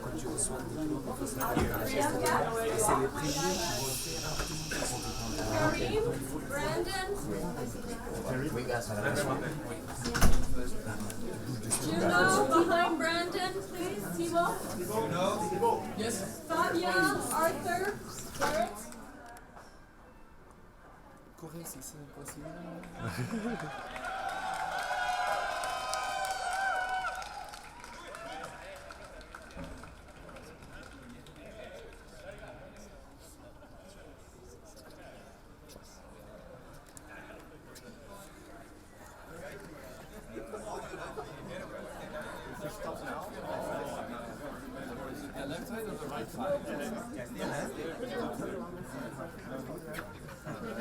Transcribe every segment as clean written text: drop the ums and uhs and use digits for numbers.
quand tu reçois le diplôme, il faut savoir faire la geste. Et c'est les premiers qui vont le faire Do you know behind Brandon, please? Thibault? Yes. Fabien, Arthur, Garrett? Corée, c'est possible.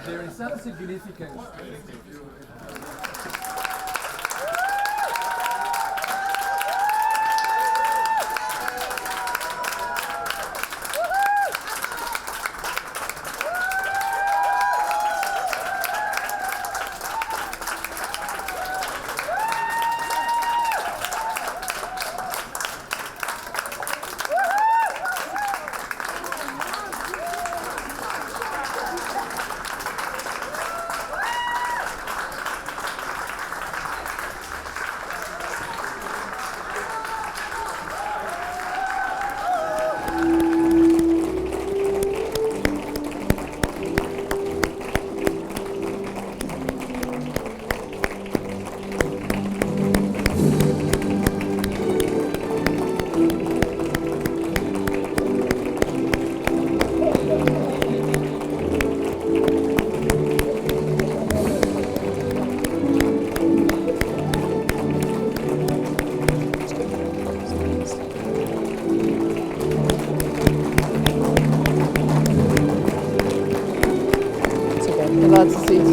There is some significance. Lots of seats.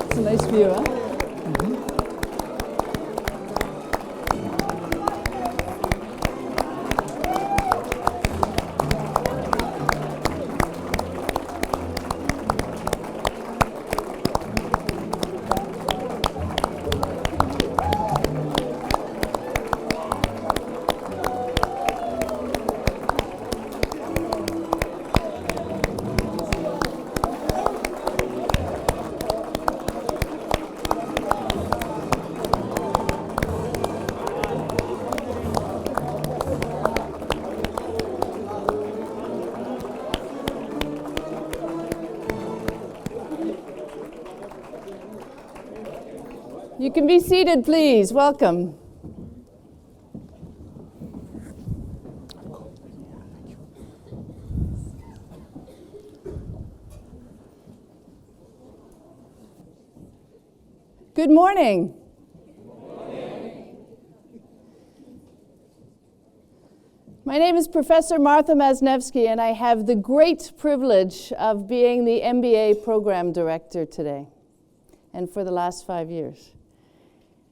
It's a nice view, huh? You can be seated, please. Welcome. Good morning. My name is Professor Martha Maznevski, and I have the great privilege of being the MBA Program Director today, and for the last 5 years.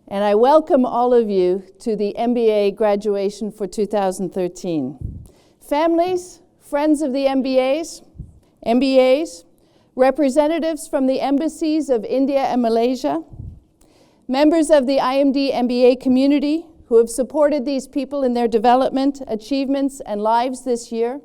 And I welcome all of you to the MBA graduation for 2013. Families, friends of the MBAs, representatives from the embassies of India and Malaysia, members of the IMD MBA community who have supported these people in their development, achievements, and lives this year.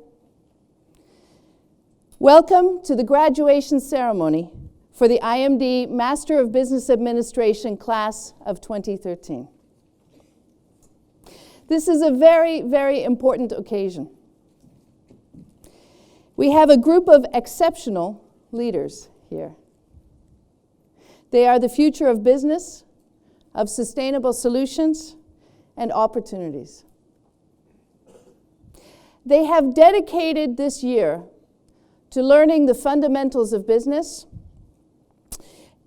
Welcome to the graduation ceremony for the IMD Master of Business Administration class of 2013. This is a very, very important occasion. We have a group of exceptional leaders here. They are the future of business, of sustainable solutions, and opportunities. They have dedicated this year to learning the fundamentals of business,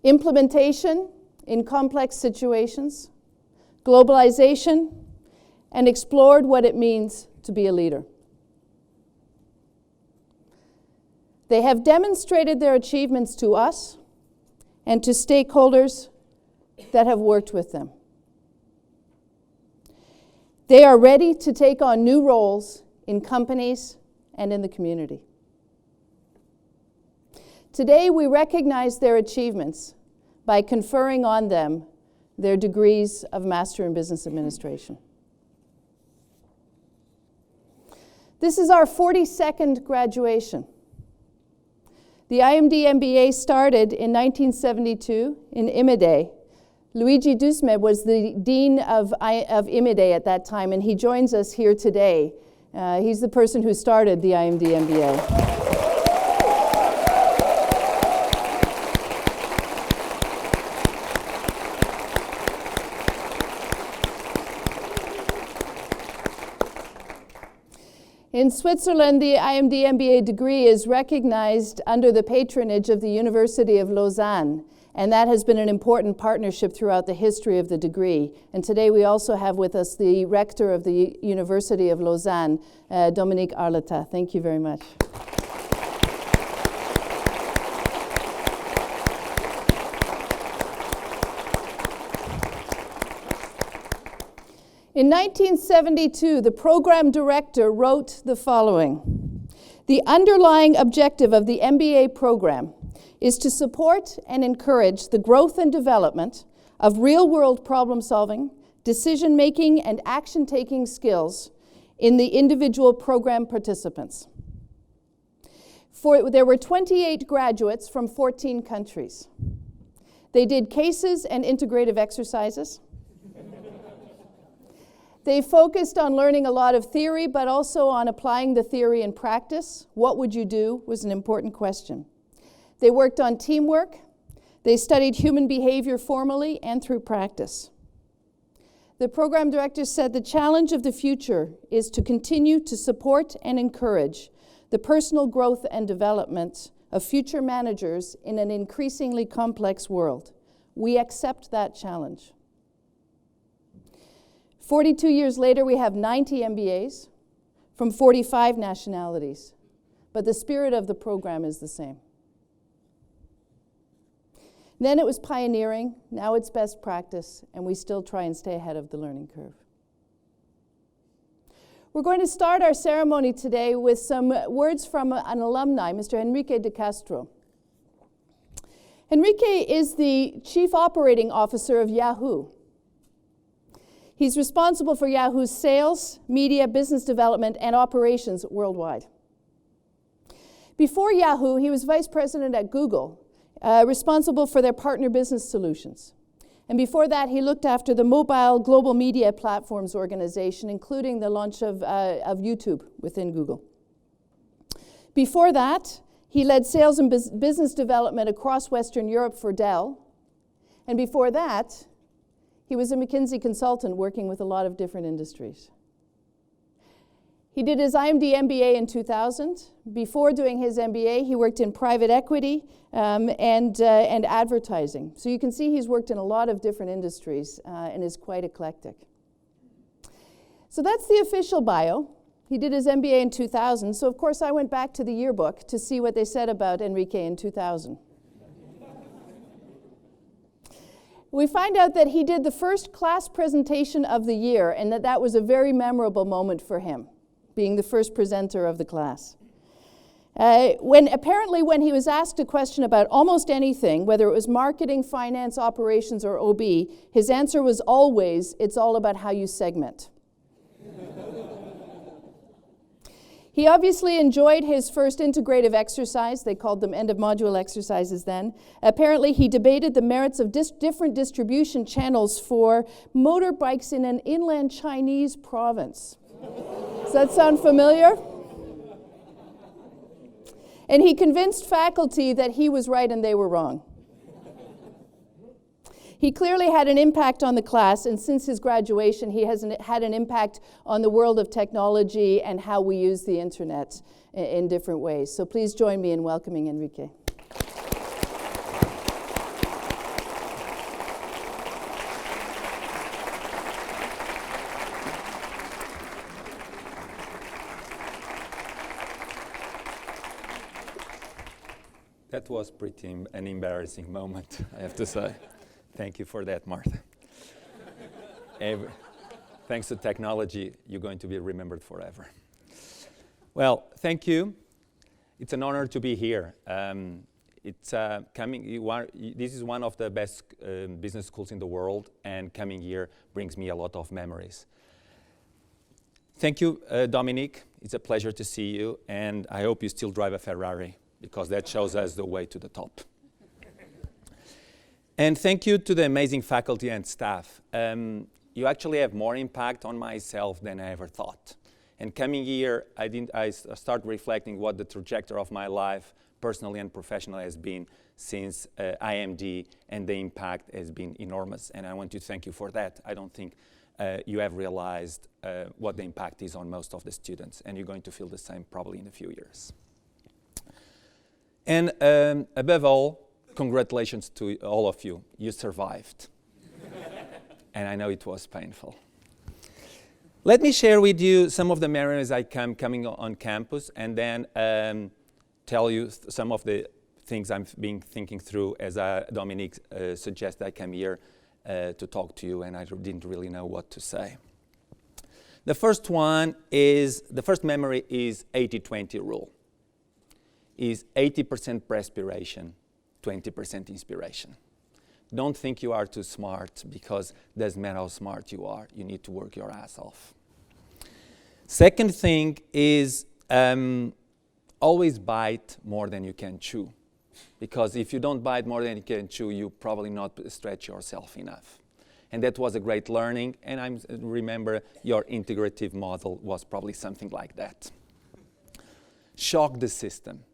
implementation in complex situations, globalization, and explored what it means to be a leader. They have demonstrated their achievements to us and to stakeholders that have worked with them. They are ready to take on new roles in companies and in the community. Today, we recognize their achievements by conferring on them their degrees of Master in Business Administration. This is our 42nd graduation. The IMD MBA started in 1972 in IMD. Luigi Dusme was the dean of IMD at that time, and he joins us here today. He's the person who started the IMD MBA. In Switzerland, the IMD MBA degree is recognized under the patronage of the University of Lausanne, and that has been an important partnership throughout the history of the degree. And today we also have with us the rector of the University of Lausanne, Dominique Turpin. Thank you very much. In 1972, the program director wrote the following: "The underlying objective of the MBA program is to support and encourage the growth and development of real-world problem-solving, decision-making, and action-taking skills in the individual program participants." There were 28 graduates from 14 countries. They did cases and integrative exercises. They focused on learning a lot of theory, but also on applying the theory in practice. What would you do was an important question. They worked on teamwork. They studied human behavior formally and through practice. The program director said the challenge of the future is to continue to support and encourage the personal growth and development of future managers in an increasingly complex world. We accept that challenge. 42 years later, we have 90 MBAs from 45 nationalities, but the spirit of the program is the same. Then it was pioneering, now it's best practice, and we still try and stay ahead of the learning curve. We're going to start our ceremony today with some words from an alumni, Mr. Henrique de Castro. Henrique is the Chief Operating Officer of Yahoo. He's responsible for Yahoo's sales, media, business development, and operations worldwide. Before Yahoo, he was vice president at Google, responsible for their partner business solutions. And before that, he looked after the mobile global media platforms organization, including the launch of YouTube within Google. Before that, he led sales and business development across Western Europe for Dell. And before that, he was a McKinsey consultant working with a lot of different industries. He did his IMD MBA in 2000. Before doing his MBA, he worked in private equity and advertising. So you can see he's worked in a lot of different industries and is quite eclectic. So that's the official bio. He did his MBA in 2000. So of course I went back to the yearbook to see what they said about Henrique in 2000. We find out that he did the first class presentation of the year, and that was a very memorable moment for him, being the first presenter of the class. When he was asked a question about almost anything, whether it was marketing, finance, operations, or OB, his answer was always, "It's all about how you segment." He obviously enjoyed his first integrative exercise. They called them end-of-module exercises then. Apparently, he debated the merits of different distribution channels for motorbikes in an inland Chinese province. Does that sound familiar? And he convinced faculty that he was right and they were wrong. He clearly had an impact on the class, and since his graduation, he has had an impact on the world of technology and how we use the internet in different ways. So please join me in welcoming Henrique. That was an embarrassing moment, I have to say. Thank you for that, Martha. Thanks to technology, you're going to be remembered forever. Well, thank you. It's an honor to be here. This is one of the best business schools in the world, and coming here brings me a lot of memories. Thank you, Dominique. It's a pleasure to see you, and I hope you still drive a Ferrari, because that shows us the way to the top. And thank you to the amazing faculty and staff. You actually have more impact on myself than I ever thought. And coming here, I start reflecting what the trajectory of my life, personally and professionally, has been since IMD, and the impact has been enormous. And I want to thank you for that. I don't think you have realized what the impact is on most of the students, and you're going to feel the same probably in a few years. And above all, congratulations to all of you. You survived. And I know it was painful. Let me share with you some of the memories coming on campus, and then tell you some of the things I've been thinking through as Dominique suggested I come here to talk to you, and I didn't really know what to say. The first memory is 80-20 rule. Is 80% perspiration, 20% inspiration. Don't think you are too smart, because it doesn't matter how smart you are, you need to work your ass off. Second thing is always bite more than you can chew, because if you don't bite more than you can chew, you probably not stretch yourself enough. And that was a great learning, and I remember your integrative model was probably something like that. Shock the system.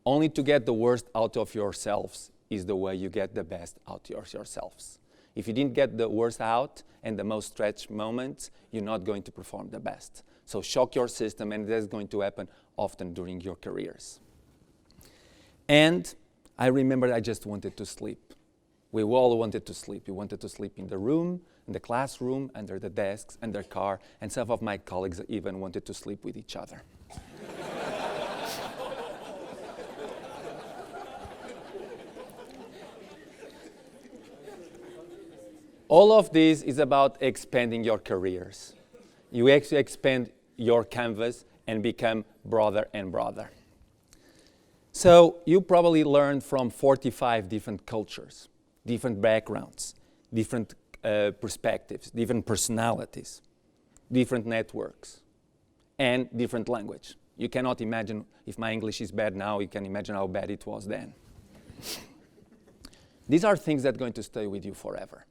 Only to get the worst out of yourselves is the way you get the best out of yourselves. If you didn't get the worst out and the most stretched moments, you're not going to perform the best. So shock your system, and that's going to happen often during your careers. And I remember I just wanted to sleep. We all wanted to sleep. We wanted to sleep in the room, in the classroom, under the desks, under the car, and some of my colleagues even wanted to sleep with each other. All of this is about expanding your careers. You actually expand your canvas and become broader and broader. So you probably learned from 45 different cultures, different backgrounds, different perspectives, different personalities, different networks, and different language. You cannot imagine, if my English is bad now, you can imagine how bad it was then. These are things that are going to stay with you forever.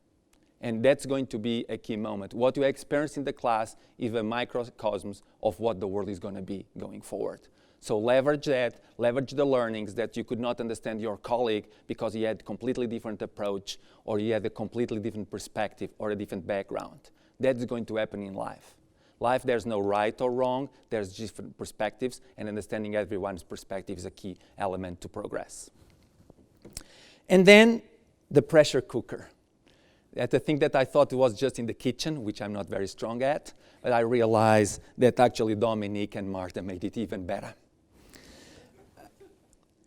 And that's going to be a key moment. What you experience in the class is a microcosm of what the world is going to be going forward. So leverage that, leverage the learnings that you could not understand your colleague because he had a completely different approach, or he had a completely different perspective or a different background. That's going to happen in life. Life, there's no right or wrong, there's different perspectives, and understanding everyone's perspective is a key element to progress. And then the pressure cooker. That's a thing that I thought was just in the kitchen, which I'm not very strong at, but I realized that actually Dominique and Martha made it even better.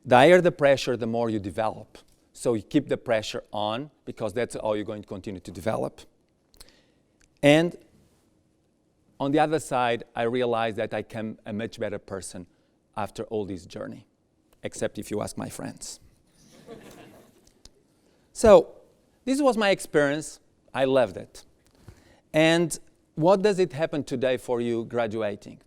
The higher the pressure, the more you develop. So you keep the pressure on, because that's how you're going to continue to develop. And on the other side, I realized that I became a much better person after all this journey, except if you ask my friends. So, this was my experience. I loved it. And what does it happen today for you graduating?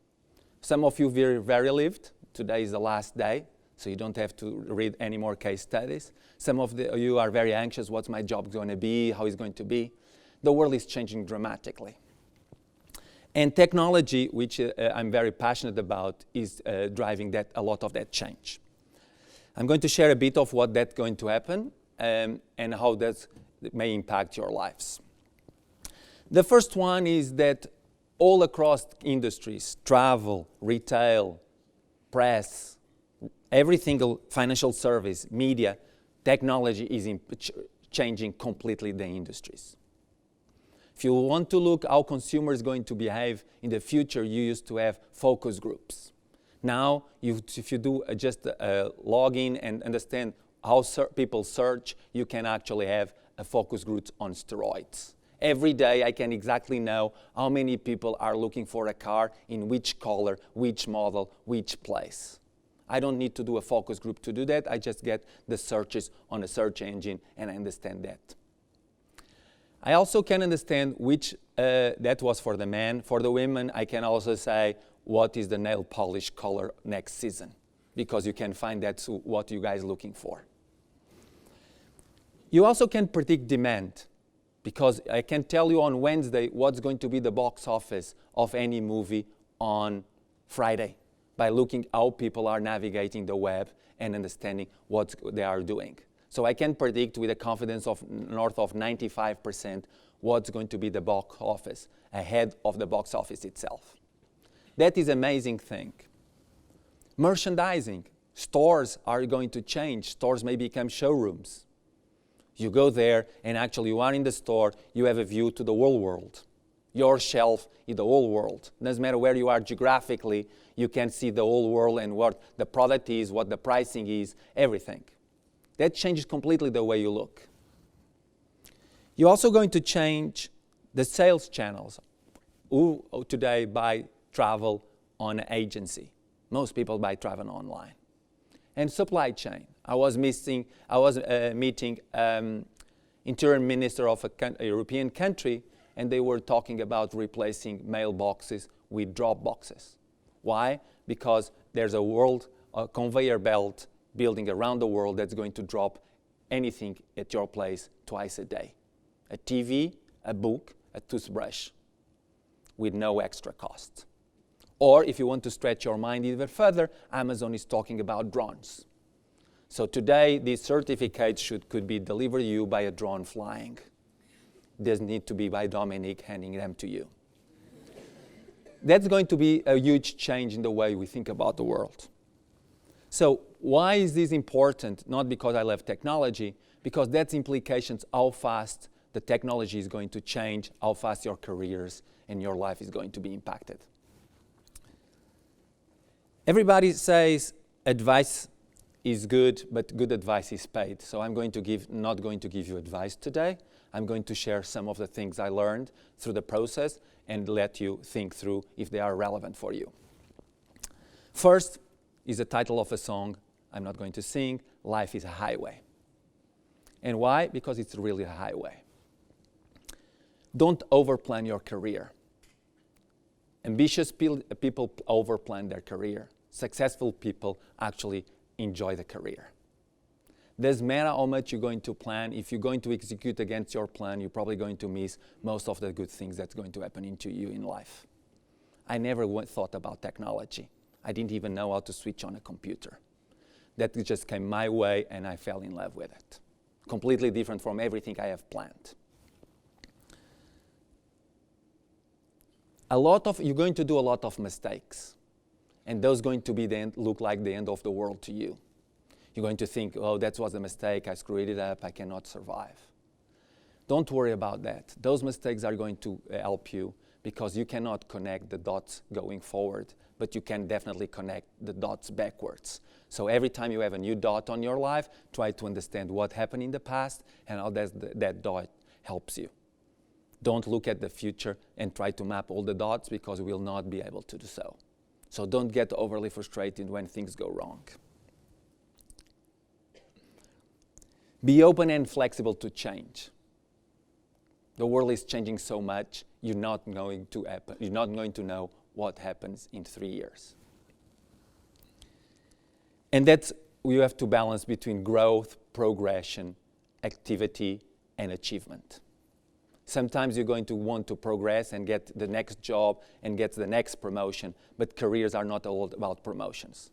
Some of you very relieved. Today is the last day, so you don't have to read any more case studies. Some of you are very anxious. What's my job going to be? How is it going to be? The world is changing dramatically. And technology, which I'm very passionate about, is driving a lot of that change. I'm going to share a bit of what that's going to happen and how that's that may impact your lives. The first one is that all across industries, travel, retail, press, every single financial service, media, technology is changing completely the industries. If you want to look how consumers are going to behave in the future, you used to have focus groups. Now, if you do just log in and understand how people search, you can actually have a focus group on steroids. Every day I can exactly know how many people are looking for a car in which color, which model, which place. I don't need to do a focus group to do that. I just get the searches on a search engine and I understand that. I also can understand which, that was for the men. For the women, I can also say what is the nail polish color next season, because you can find that's what you guys are looking for. You also can predict demand, because I can tell you on Wednesday what's going to be the box office of any movie on Friday by looking how people are navigating the web and understanding what they are doing. So I can predict with a confidence of north of 95% what's going to be the box office ahead of the box office itself. That is an amazing thing. Merchandising. Stores are going to change. Stores may become showrooms. You go there and actually you are in the store, you have a view to the whole world. Your shelf is the whole world. Doesn't matter where you are geographically, you can see the whole world and what the product is, what the pricing is, everything. That changes completely the way you look. You're also going to change the sales channels. Who today buy travel on an agency? Most people buy travel online. And supply chain. I was meeting interim minister of a European country, and they were talking about replacing mailboxes with drop boxes. Why? Because there's a conveyor belt building around the world that's going to drop anything at your place twice a day. A TV, a book, a toothbrush, with no extra cost. Or if you want to stretch your mind even further, Amazon is talking about drones. So today, these certificates could be delivered to you by a drone flying. Doesn't need to be by Dominique handing them to you. That's going to be a huge change in the way we think about the world. So why is this important? Not because I love technology, because that's implications how fast the technology is going to change, how fast your careers and your life is going to be impacted. Everybody says advice is good, but good advice is paid. So I'm not going to give you advice today. I'm going to share some of the things I learned through the process and let you think through if they are relevant for you. First is the title of a song I'm not going to sing, Life is a Highway. And why? Because it's really a highway. Don't overplan your career. Ambitious people overplan their career. Successful people actually enjoy the career. Doesn't matter how much you're going to plan. If you're going to execute against your plan, you're probably going to miss most of the good things that's going to happen into you in life. I never thought about technology. I didn't even know how to switch on a computer. That just came my way and I fell in love with it. Completely different from everything I have planned. You're going to do a lot of mistakes. And those going to be look like the end of the world to you. You're going to think, oh, that was a mistake, I screwed it up, I cannot survive. Don't worry about that. Those mistakes are going to help you because you cannot connect the dots going forward, but you can definitely connect the dots backwards. So every time you have a new dot on your life, try to understand what happened in the past and how that dot helps you. Don't look at the future and try to map all the dots because you will not be able to do so. So don't get overly frustrated when things go wrong. Be open and flexible to change. The world is changing so much, you're not going to know what happens in 3 years. And that's, you have to balance between growth, progression, activity, and achievement. Sometimes you're going to want to progress and get the next job and get the next promotion, but careers are not all about promotions.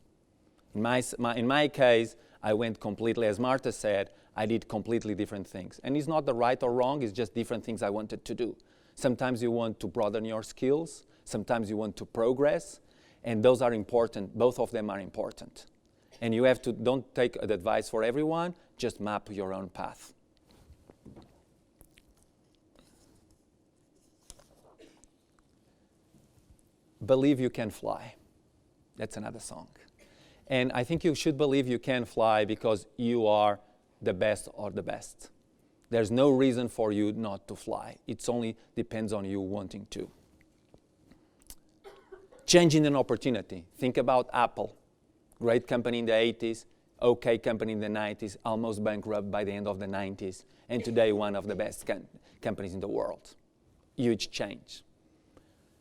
In my case, I went completely, as Marta said, I did completely different things. And it's not the right or wrong, it's just different things I wanted to do. Sometimes you want to broaden your skills, sometimes you want to progress, and those are important. Both of them are important. And you have to, don't take the advice for everyone, just map your own path. Believe you can fly. That's another song. And I think you should believe you can fly because you are the best or the best. There's no reason for you not to fly. It only depends on you wanting to. Changing an opportunity. Think about Apple. Great company in the 80s, okay company in the 90s, almost bankrupt by the end of the 90s, and today one of the best companies in the world. Huge change.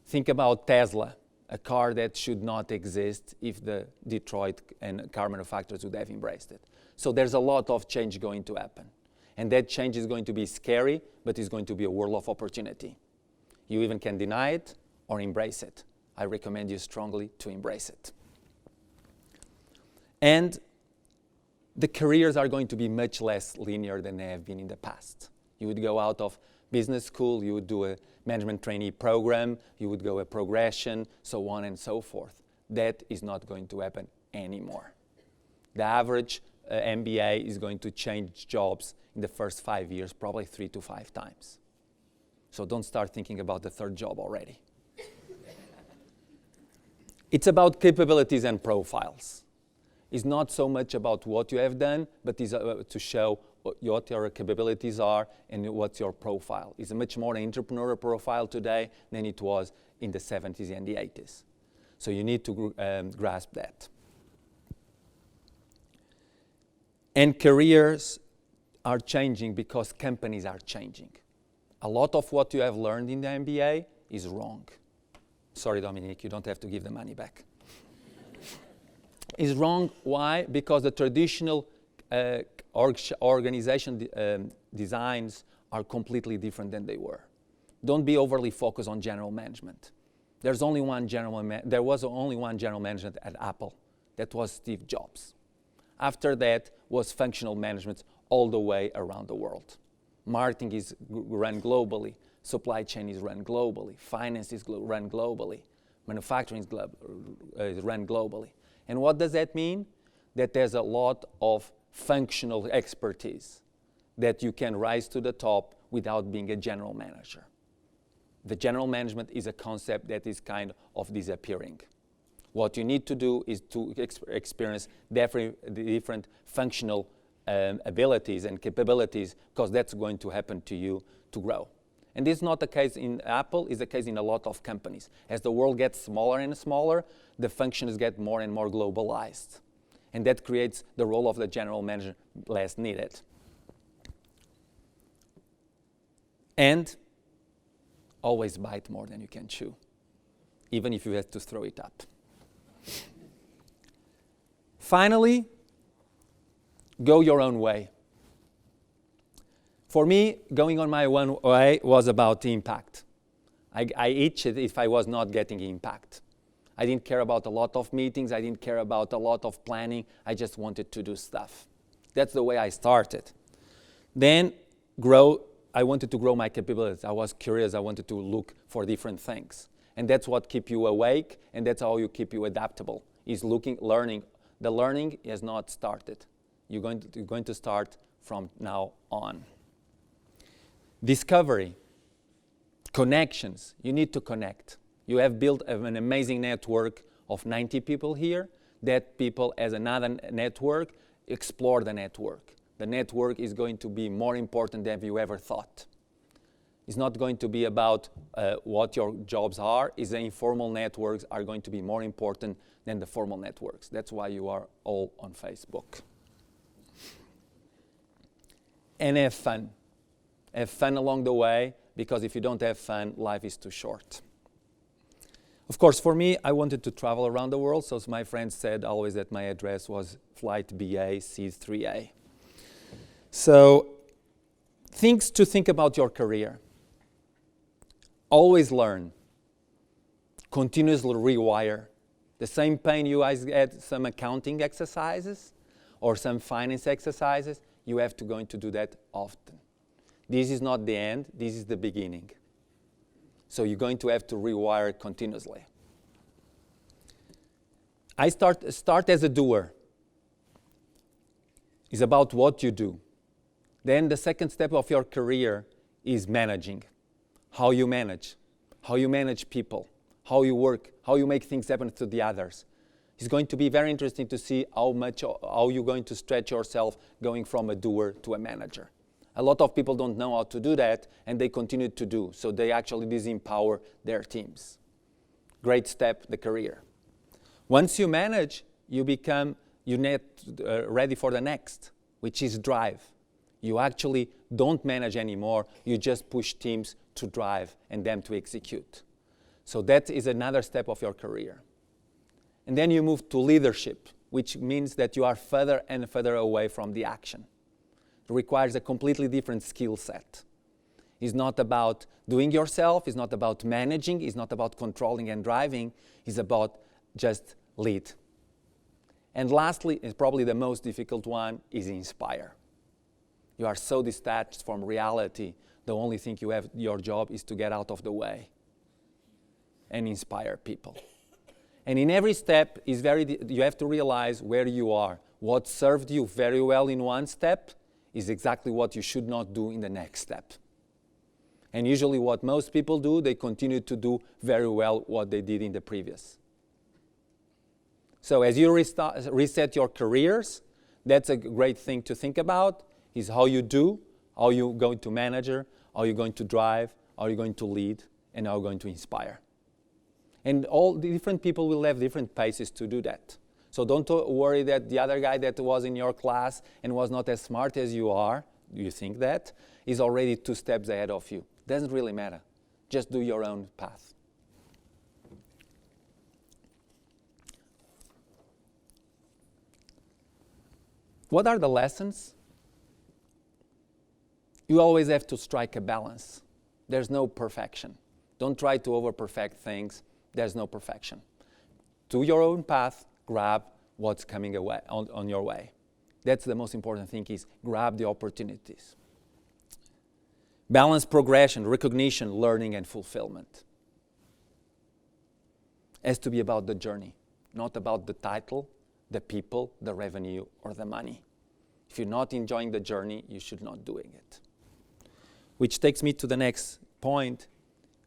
Think about Tesla, a car that should not exist if the Detroit and car manufacturers would have embraced it. So there's a lot of change going to happen. And that change is going to be scary, but it's going to be a world of opportunity. You even can deny it or embrace it. I recommend you strongly to embrace it. And the careers are going to be much less linear than they have been in the past. You would go out of business school, you would do a management trainee program, you would go a progression, so on and so forth. That is not going to happen anymore. The average MBA is going to change jobs in the first 5 years, probably 3 to 5 times. So don't start thinking about the third job already. It's about capabilities and profiles. It's not so much about what you have done, but it's to show what your capabilities are and what's your profile. It's a much more entrepreneurial profile today than it was in the 70s and the 80s. So you need to grasp that. And careers are changing because companies are changing. A lot of what you have learned in the MBA is wrong. Sorry, Dominique, you don't have to give the money back. Is wrong. Why? Because the traditional organization designs are completely different than they were. Don't be overly focused on general management. There was only one general management at Apple. That was Steve Jobs. After that was functional management all the way around the world. Marketing is run globally. Supply chain is run globally. Finance is run globally. Manufacturing is run globally. And what does that mean? That there's a lot of functional expertise that you can rise to the top without being a general manager. The general management is a concept that is kind of disappearing. What you need to do is to experience different functional abilities and capabilities, because that's going to happen to you to grow. And this is not the case in Apple, it's the case in a lot of companies. As the world gets smaller and smaller, the functions get more and more globalized. And that creates the role of the general manager less needed. And always bite more than you can chew, even if you have to throw it up. Finally, go your own way. For me, going on my own way was about impact. I itched if I was not getting impact. I didn't care about a lot of meetings. I didn't care about a lot of planning. I just wanted to do stuff. That's the way I started. Then I wanted to grow my capabilities. I was curious. I wanted to look for different things. And that's what keeps you awake, and that's how you keep you adaptable, is learning. The learning has not started. You're going to start from now on. Discovery, connections. You need to connect. You have built an amazing network of 90 people here. That people, as another network, explore the network. The network is going to be more important than you ever thought. It's not going to be about what your jobs are. It's the informal networks are going to be more important than the formal networks. That's why you are all on Facebook. And have fun. Have fun along the way, because if you don't have fun, life is too short. Of course, for me, I wanted to travel around the world, so my friends said always that my address was Flight BA C3A. So, things to think about your career. Always learn. Continuously rewire. The same pain you guys had some accounting exercises or some finance exercises, you have to going to do that often. This is not the end, this is the beginning. So you're going to have to rewire it continuously. I start as a doer. It's about what you do. Then the second step of your career is managing. How you manage people, how you work, how you make things happen to the others. It's going to be very interesting to see how you're going to stretch yourself going from a doer to a manager. A lot of people don't know how to do that, and they continue to do. So they actually disempower their teams. Great step, the career. Once you manage, you're ready for the next, which is drive. You actually don't manage anymore. You just push teams to drive and them to execute. So that is another step of your career. And then you move to leadership, which means that you are further and further away from the action. It requires a completely different skill set. It's not about doing yourself, it's not about managing, it's not about controlling and driving, it's about just lead. And lastly, and probably the most difficult one, is inspire. You are so detached from reality, the only thing you have, your job is to get out of the way and inspire people. And in every step, you have to realize where you are. What served you very well in one step is exactly what you should not do in the next step. And usually what most people do, they continue to do very well what they did in the previous. So as you reset your careers, that's a great thing to think about, is how you do, how you're going to manage, how you're going to drive, how you're going to lead, and how you're going to inspire. And all the different people will have different paces to do that. So don't worry that the other guy that was in your class and was not as smart as you are, you think that, is already 2 steps ahead of you. Doesn't really matter. Just do your own path. What are the lessons? You always have to strike a balance. There's no perfection. Don't try to over-perfect things. There's no perfection. Do your own path, grab what's coming away on your way. That's the most important thing, is grab the opportunities. Balance progression, recognition, learning, and fulfillment. It has to be about the journey, not about the title, the people, the revenue, or the money. If you're not enjoying the journey, you should not doing it. Which takes me to the next point.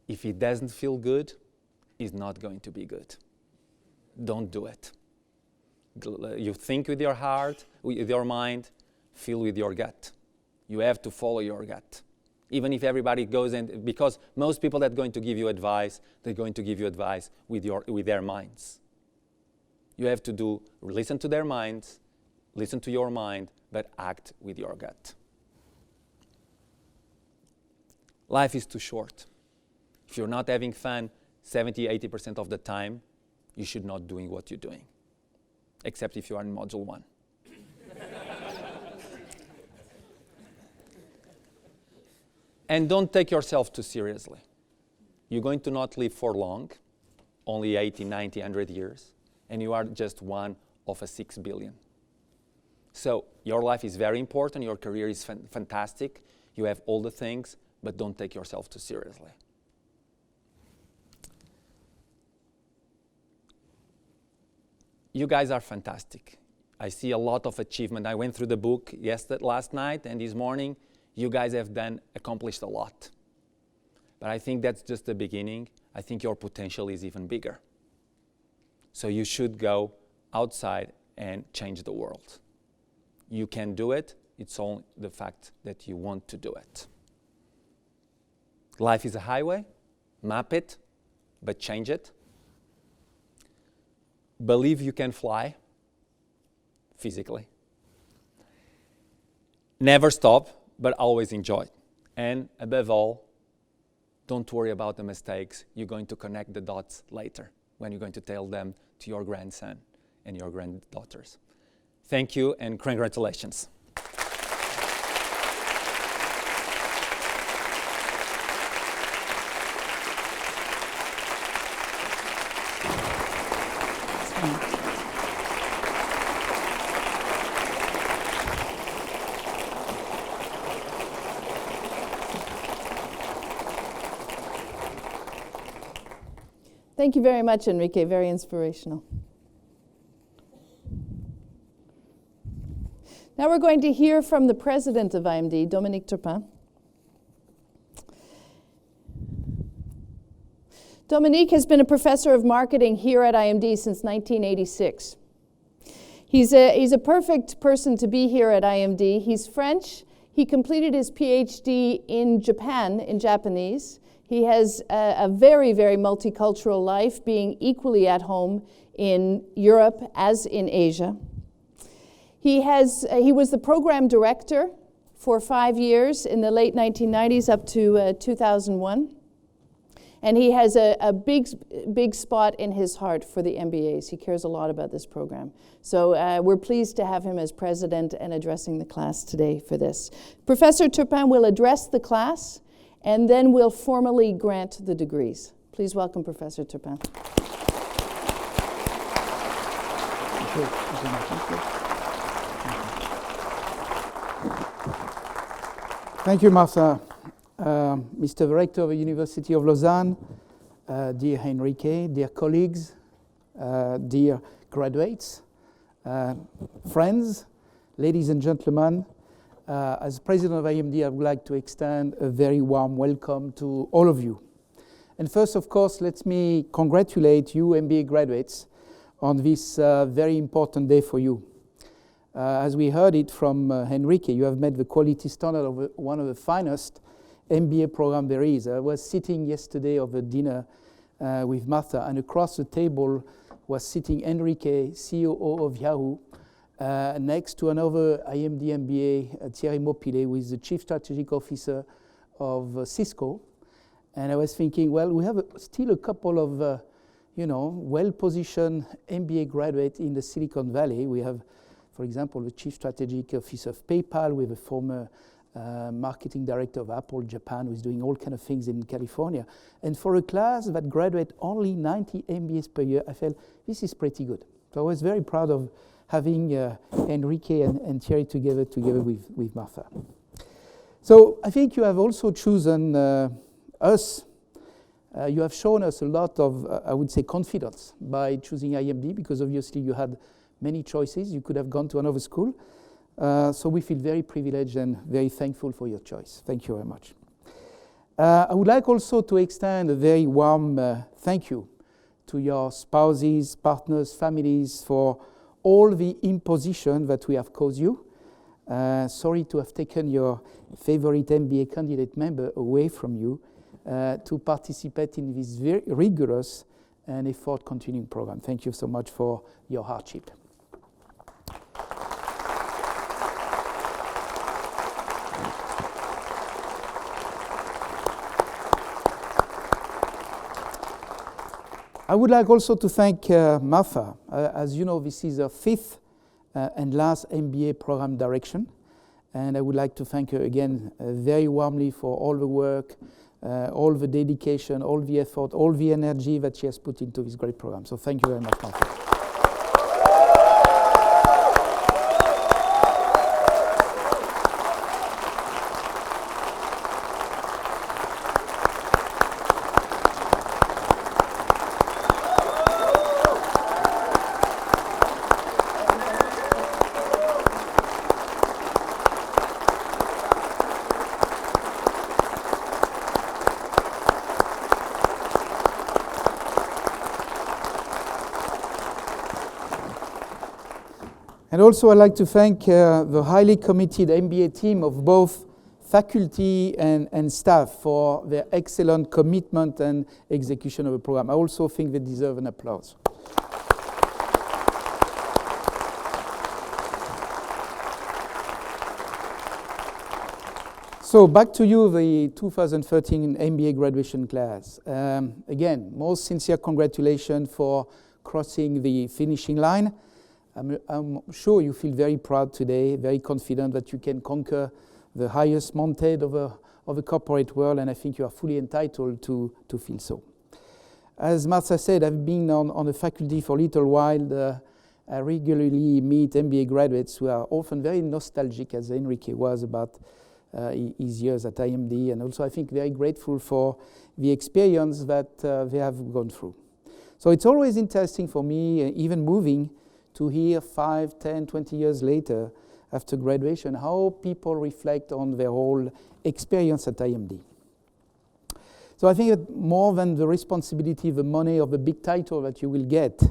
If it doesn't feel good, it's not going to be good. Don't do it. You think with your heart, with your mind, feel with your gut. You have to follow your gut. Even if everybody goes in, because most people that are going to give you advice, they're going to give you advice with their minds. You have to listen to their minds, listen to your mind, but act with your gut. Life is too short. If you're not having fun 70-80% of the time, you should not doing what you're doing, except if you are in module 1. And don't take yourself too seriously. You're going to not live for long, only 80, 90, 100 years, and you are just one of a 6 billion. So your life is very important, your career is fantastic, you have all the things, but don't take yourself too seriously. You guys are fantastic. I see a lot of achievement. I went through the book last night and this morning. You guys have accomplished a lot. But I think that's just the beginning. I think your potential is even bigger. So you should go outside and change the world. You can do it. It's only the fact that you want to do it. Life is a highway. Map it, but change it. Believe you can fly physically. Never stop, but always enjoy. And above all, don't worry about the mistakes. You're going to connect the dots later when you're going to tell them to your grandson and your granddaughters. Thank you and congratulations. Thank you very much, Henrique. Very inspirational. Now we're going to hear from the president of IMD, Dominique Turpin. Dominique has been a professor of marketing here at IMD since 1986. He's a perfect person to be here at IMD. He's French. He completed his PhD in Japan, in Japanese. He has a very, very multicultural life, being equally at home in Europe as in Asia. He was the program director for 5 years in the late 1990s up to 2001. And he has a big spot in his heart for the MBAs. He cares a lot about this program. So we're pleased to have him as president and addressing the class today for this. Professor Turpin will address the class, and then we'll formally grant the degrees. Please welcome Professor Turpin. Thank you, Martha. Mr. Director of the University of Lausanne, dear Henrique, dear colleagues, dear graduates, friends, ladies and gentlemen, as President of IMD, I would like to extend a very warm welcome to all of you. And first, of course, let me congratulate you, MBA graduates, on this very important day for you. As we heard it from Henrique, you have met the quality standard of one of the finest MBA program there is. I was sitting yesterday over dinner with Martha, and across the table was sitting Henrique, CTO of Yahoo, next to another IMD MBA, Thierry Maupilet, who is the Chief Strategic Officer of Cisco. And I was thinking, well, we have still a couple of, well-positioned MBA graduates in the Silicon Valley. We have, for example, the Chief Strategic Officer of PayPal, with a former marketing director of Apple Japan, who is doing all kind of things in California. And for a class that graduate only 90 MBAs per year, I felt this is pretty good. So I was very proud of having Henrique and Thierry together with Martha. So I think you have also chosen us. You have shown us a lot of, I would say, confidence by choosing IMD, because obviously you had many choices. You could have gone to another school. So we feel very privileged and very thankful for your choice. Thank you very much. I would like also to extend a very warm thank you to your spouses, partners, families for all the imposition that we have caused you. Sorry to have taken your favorite MBA candidate member away from you to participate in this very rigorous and effort-continuing program. Thank you so much for your hardship. I would like also to thank Martha. As you know, this is her fifth and last MBA program direction. And I would like to thank her again very warmly for all the work, all the dedication, all the effort, all the energy that she has put into this great program. So thank you very much, Martha. And also I'd like to thank the highly committed MBA team of both faculty and staff for their excellent commitment and execution of the program. I also think they deserve an applause. So back to you, the 2013 MBA graduation class. Again, most sincere congratulations for crossing the finishing line. I'm sure you feel very proud today, very confident that you can conquer the highest mountain of the corporate world, and I think you are fully entitled to feel so. As Martha said, I've been on the faculty for a little while. I regularly meet MBA graduates who are often very nostalgic, as Henrique was, about his years at IMD, and also I think very grateful for the experience that they have gone through. So it's always interesting for me, even moving, to hear 5, 10, 20 years later, after graduation, how people reflect on their whole experience at IMD. So I think that more than the responsibility, the money, or the big title that you will get,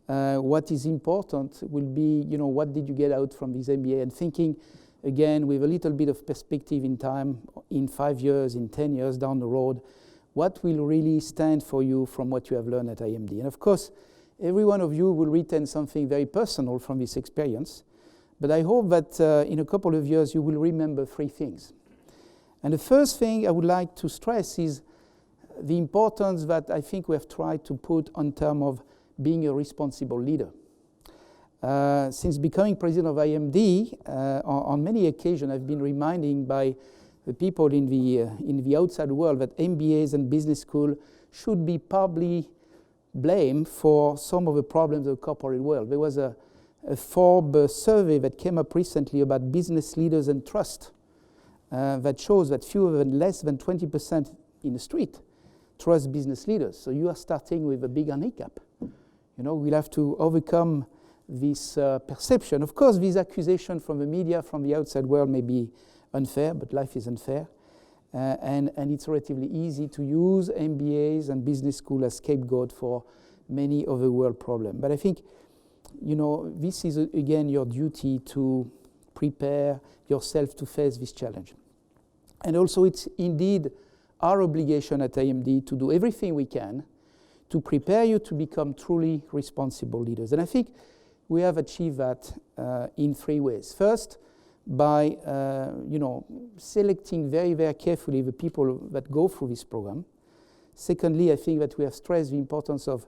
what is important will be, what did you get out from this MBA? And thinking, again, with a little bit of perspective in time, in 5 years, in 10 years down the road, what will really stand for you from what you have learned at IMD? And of course, every one of you will retain something very personal from this experience. But I hope that in a couple of years, you will remember 3 things. And the first thing I would like to stress is the importance that I think we have tried to put on terms of being a responsible leader. Since becoming president of IMD, on many occasions I've been reminding by the people in the outside world that MBAs and business school should be probably blamed for some of the problems of the corporate world. There was a Forbes survey that came up recently about business leaders and trust that shows that less than 20% in the street trust business leaders. So you are starting with a big handicap. We'll have to overcome this perception. Of course, these accusations from the media, from the outside world may be unfair, but life is unfair. And it's relatively easy to use MBAs and business school as scapegoat for many of the world problems. But I think, this is, again, your duty to prepare yourself to face this challenge. And also, it's indeed our obligation at IMD to do everything we can to prepare you to become truly responsible leaders. And I think we have achieved that in 3 ways. First, by selecting very, very carefully the people that go through this program. Secondly, I think that we have stressed the importance of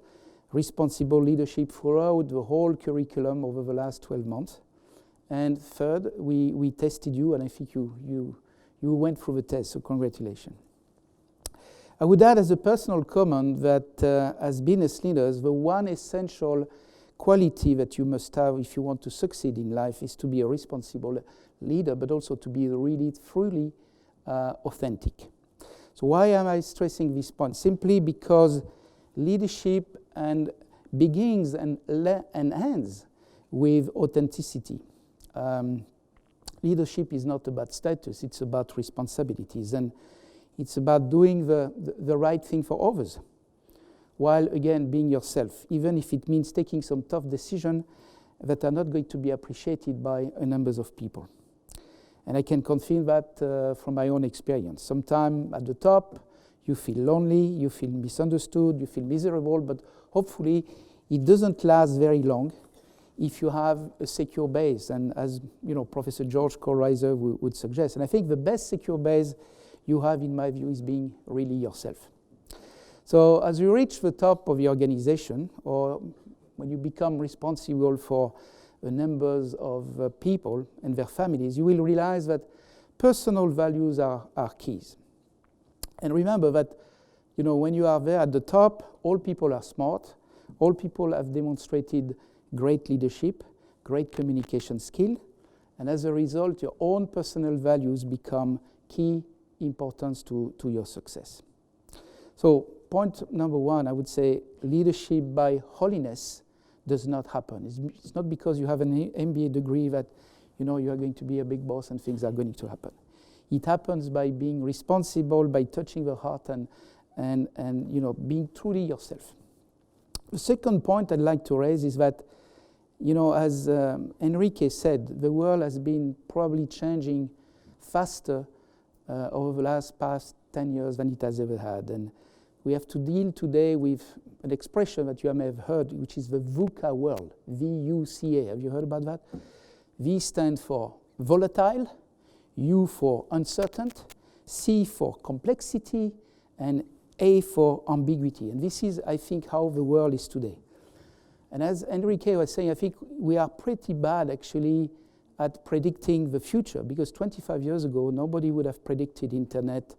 responsible leadership throughout the whole curriculum over the last 12 months. And third, we tested you, and I think you went through the test, so congratulations. I would add as a personal comment that as business leaders, the one essential quality that you must have if you want to succeed in life is to be a responsible leader, but also to be really truly authentic. So why am I stressing this point? Simply because leadership begins and ends with authenticity. Leadership is not about status, it's about responsibilities, and it's about doing the right thing for others, while again being yourself, even if it means taking some tough decisions that are not going to be appreciated by a number of people. And I can confirm that from my own experience. Sometimes at the top, you feel lonely, you feel misunderstood, you feel miserable, but hopefully it doesn't last very long if you have a secure base, and as Professor George Kohlreiser would suggest. And I think the best secure base you have, in my view, is being really yourself. So as you reach the top of the organization, or when you become responsible for the numbers of people and their families, you will realize that personal values are keys. And remember that, when you are there at the top, all people are smart, all people have demonstrated great leadership, great communication skill, and as a result, your own personal values become key importance to your success. So point number 1, I would say leadership by holiness does not happen. It's not because you have an MBA degree that you are going to be a big boss and things are going to happen. It happens by being responsible, by touching the heart and being truly yourself. The second point I'd like to raise is that, as Henrique said, the world has been probably changing faster over the past 10 years than it has ever had. And we have to deal today with an expression that you may have heard, which is the VUCA world, V-U-C-A. Have you heard about that? V stands for volatile, U for uncertain, C for complexity, and A for ambiguity. And this is, I think, how the world is today. And as Henrique was saying, I think we are pretty bad, actually, at predicting the future, because 25 years ago, nobody would have predicted internet,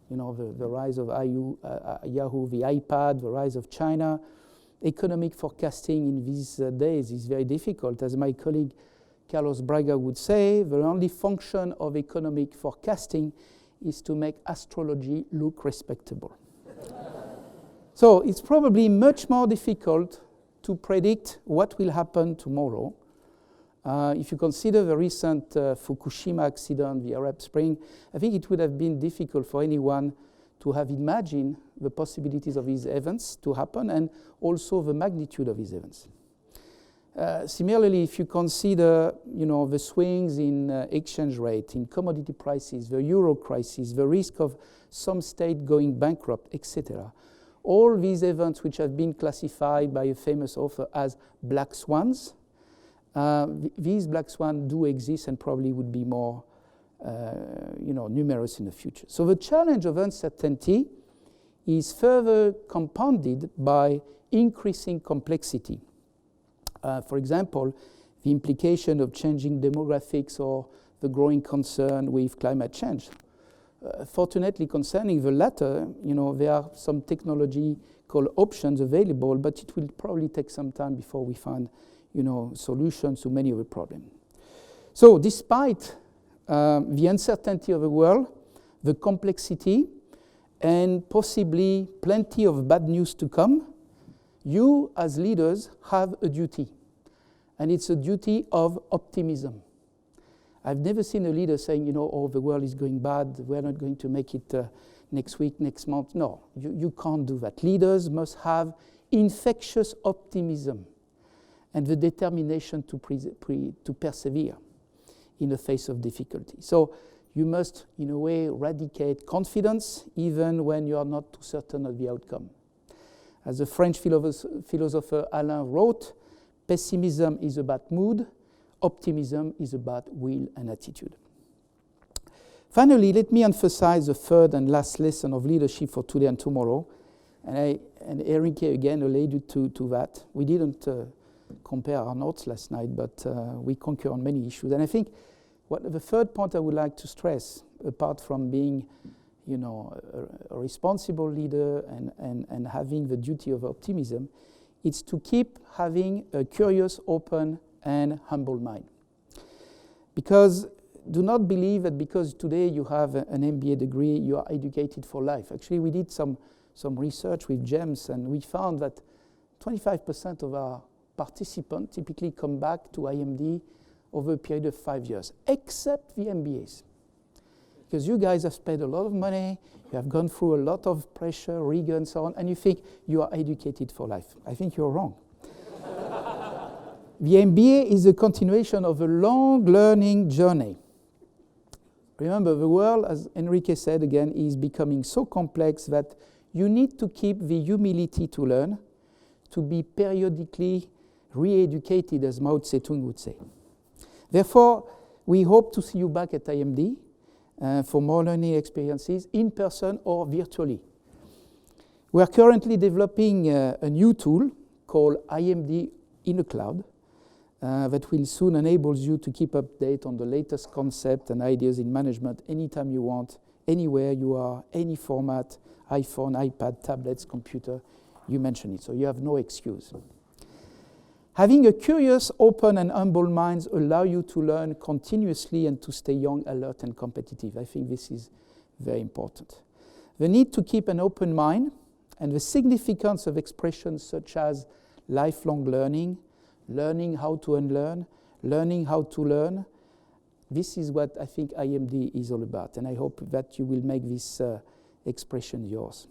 the rise of Yahoo, the iPad, the rise of China. Economic forecasting in these days is very difficult. As my colleague Carlos Braga would say, the only function of economic forecasting is to make astrology look respectable. So it's probably much more difficult to predict what will happen tomorrow. If you consider the recent Fukushima accident, the Arab Spring, I think it would have been difficult for anyone to have imagined the possibilities of these events to happen and also the magnitude of these events. Similarly, if you consider, the swings in exchange rate, in commodity prices, the euro crisis, the risk of some state going bankrupt, etc., all these events which have been classified by a famous author as black swans, these black swans do exist and probably would be more, numerous in the future. So the challenge of uncertainty is further compounded by increasing complexity. For example, the implication of changing demographics or the growing concern with climate change. Fortunately, concerning the latter, there are some technological options available, but it will probably take some time before we find, solutions to many of the problems. So, despite the uncertainty of the world, the complexity, and possibly plenty of bad news to come, you as leaders have a duty, and it's a duty of optimism. I've never seen a leader saying, oh, the world is going bad, we're not going to make it next week, next month. No, you can't do that. Leaders must have infectious optimism and the determination to persevere in the face of difficulty. So you must, in a way, eradicate confidence even when you are not too certain of the outcome. As the French philosopher Alain wrote, pessimism is about mood, optimism is about will and attitude. Finally, let me emphasize the third and last lesson of leadership for today and tomorrow. And Henrique again alluded to that. We didn't compare our notes last night, but we concur on many issues. And I think the third point I would like to stress, apart from being a responsible leader and having the duty of optimism, it's to keep having a curious, open, and humble mind. Because do not believe that because today you have an MBA degree, you are educated for life. Actually, we did some research with GEMS, and we found that 25% of our participants typically come back to IMD over a period of 5 years, except the MBAs. Because you guys have spent a lot of money, you have gone through a lot of pressure, rigor, and so on, and you think you are educated for life. I think you're wrong. The MBA is a continuation of a long learning journey. Remember, the world, as Henrique said again, is becoming so complex that you need to keep the humility to learn, to be periodically re-educated, as Mao Zedong would say. Therefore, we hope to see you back at IMD for more learning experiences, in person or virtually. We are currently developing a new tool called IMD in the Cloud that will soon enable you to keep update on the latest concept and ideas in management anytime you want, anywhere you are, any format, iPhone, iPad, tablets, computer, you mention it, so you have no excuse. Having a curious, open, and humble mind allow you to learn continuously and to stay young, alert, and competitive. I think this is very important. The need to keep an open mind and the significance of expressions such as lifelong learning, learning how to unlearn, learning how to learn. This is what I think IMD is all about, and I hope that you will make this expression yours.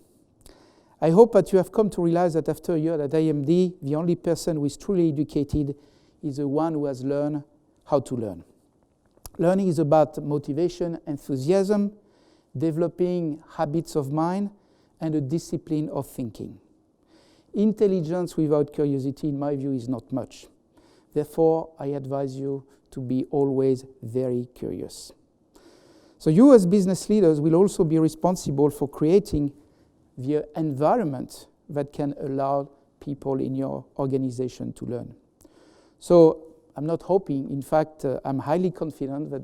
I hope that you have come to realize that after a year at IMD, the only person who is truly educated is the one who has learned how to learn. Learning is about motivation, enthusiasm, developing habits of mind, and a discipline of thinking. Intelligence without curiosity, in my view, is not much. Therefore, I advise you to be always very curious. So you as business leaders will also be responsible for creating the environment that can allow people in your organization to learn. So I'm not hoping, in fact, I'm highly confident that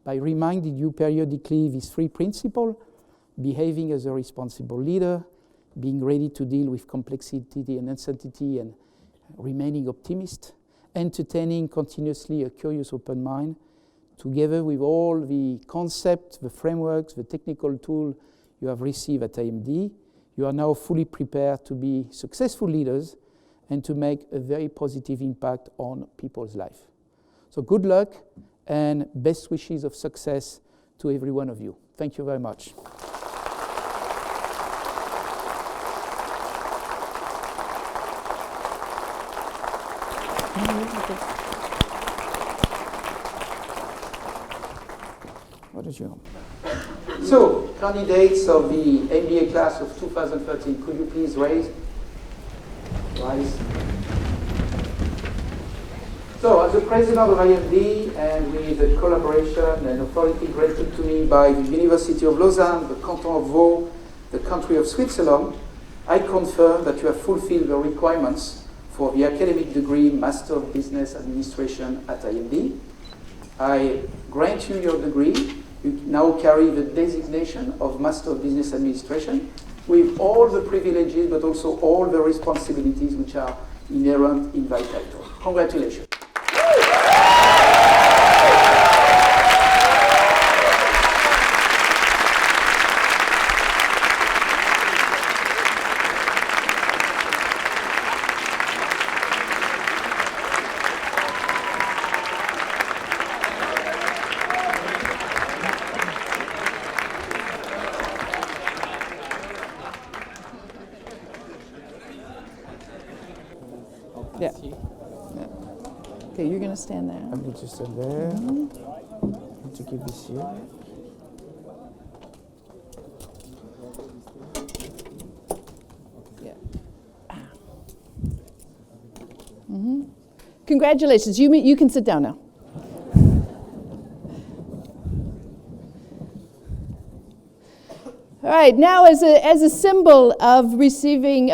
by reminding you periodically these three principles, behaving as a responsible leader, being ready to deal with complexity and uncertainty and remaining optimist, entertaining continuously a curious open mind, together with all the concepts, the frameworks, the technical tool you have received at IMD, You are now fully prepared to be successful leaders and to make a very positive impact on people's life. So good luck and best wishes of success to every one of you. Thank you very much. What is your... So, candidates of the MBA class of 2013, could you please rise? So, as the president of IMD, and with the collaboration and authority granted to me by the University of Lausanne, the Canton of Vaud, the country of Switzerland, I confirm that you have fulfilled the requirements for the academic degree Master of Business Administration at IMD. I grant you your degree. You now carry the designation of Master of Business Administration with all the privileges but also all the responsibilities which are inherent in that title. Congratulations. Yeah. Okay, you're going to stand there. I'm going to stand there. I'm going to give this here. Yeah. Congratulations. You can sit down now. All right, now as a symbol of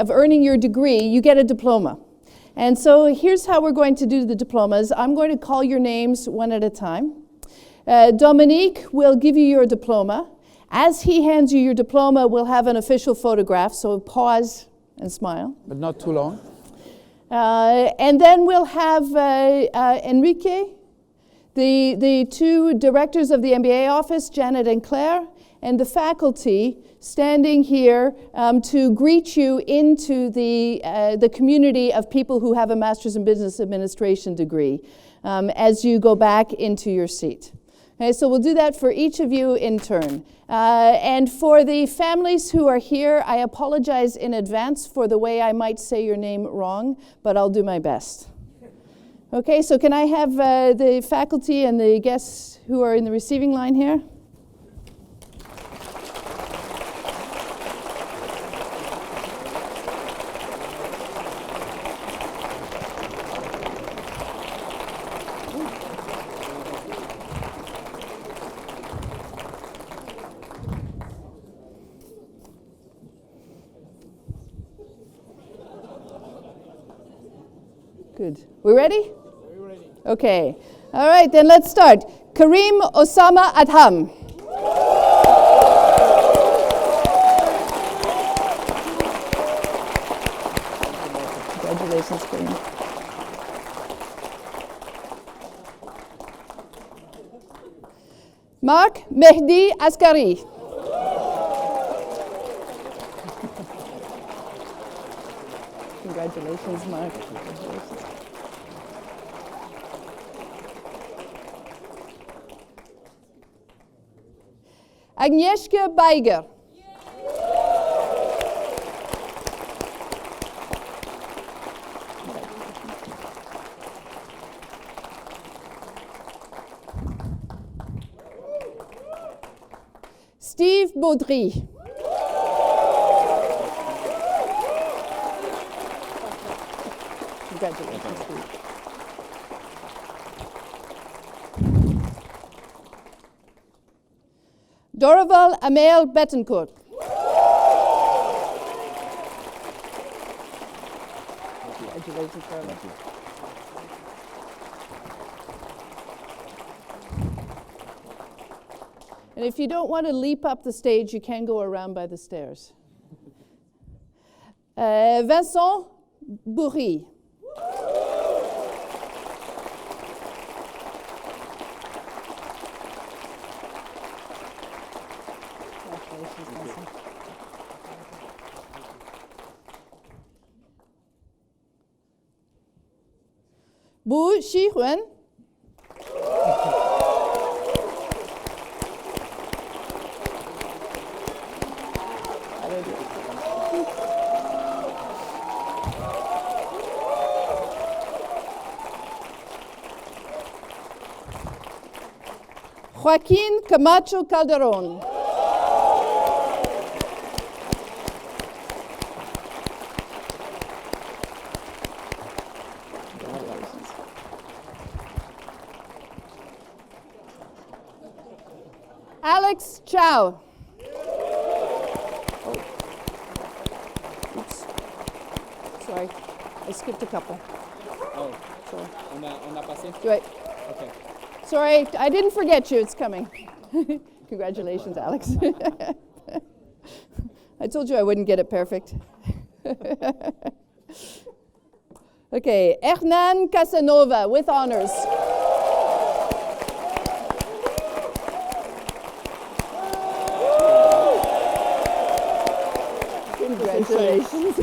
earning your degree, you get a diploma. And so here's how we're going to do the diplomas. I'm going to call your names one at a time. Dominique will give you your diploma. As he hands you your diploma, we'll have an official photograph, so pause and smile. But not too long. And then we'll have Henrique, the two directors of the MBA office, Janet and Claire, and the faculty standing here to greet you into the community of people who have a Master's in Business Administration degree as you go back into your seat. Okay, so we'll do that for each of you in turn. And for the families who are here, I apologize in advance for the way I might say your name wrong, but I'll do my best. Okay, so can I have the faculty and the guests who are in the receiving line here? Good. We ready? We're ready. Okay. All right, then let's start. Karim Osama Adham. Congratulations, Karim. Mark Mehdi Askari. Congratulations, Mark. Congratulations. Agnieszka Beiger. Steve Baudry. Congratulations, Steve. Dorival Amel Bettencourt. Congratulations, Dorival. And if you don't want to leap up the stage, you can go around by the stairs. Vincent Bourri. Bu Shihuen. Joaquin Camacho Calderon. Alex Chow. Oh. Oops. Sorry, I skipped a couple. Oh, Sorry. on a passé? Wait. Okay. Sorry, I didn't forget you. It's coming. Congratulations, Alex. I told you I wouldn't get it perfect. Okay, Hernan Casanova with honors. Congratulations.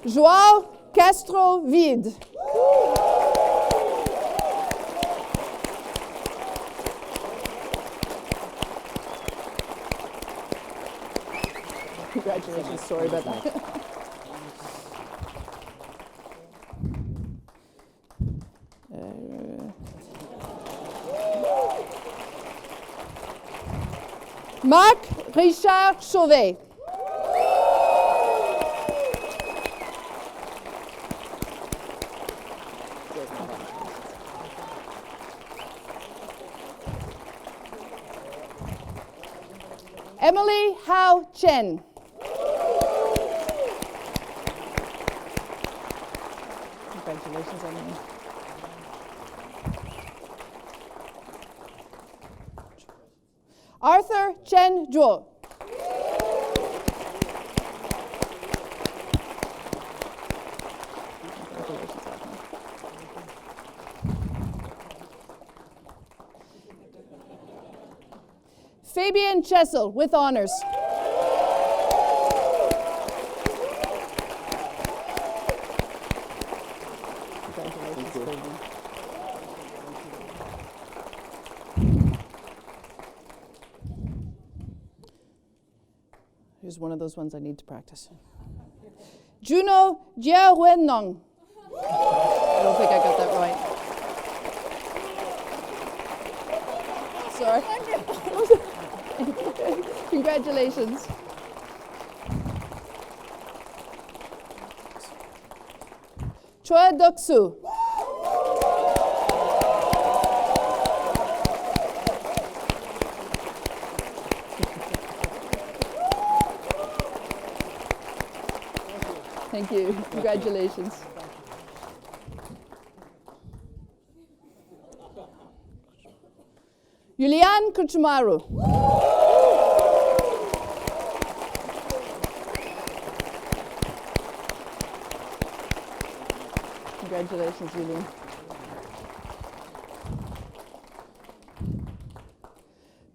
João Castro Vide. Congratulations, sorry about that. Marc Richard Chauvet. Emily Hao Chen. Congratulations, Emily. Arthur Chen Zhuo. Congratulations, Arthur. Fabian Chessel with honors. Congratulations, Fabian. Here's one of those ones I need to practice. Juno Jiawenong. I don't think I got that right. Sorry. Congratulations. Choi Dok-soo. Thank you. Congratulations. Julian Kuchumaru. Congratulations, Julian.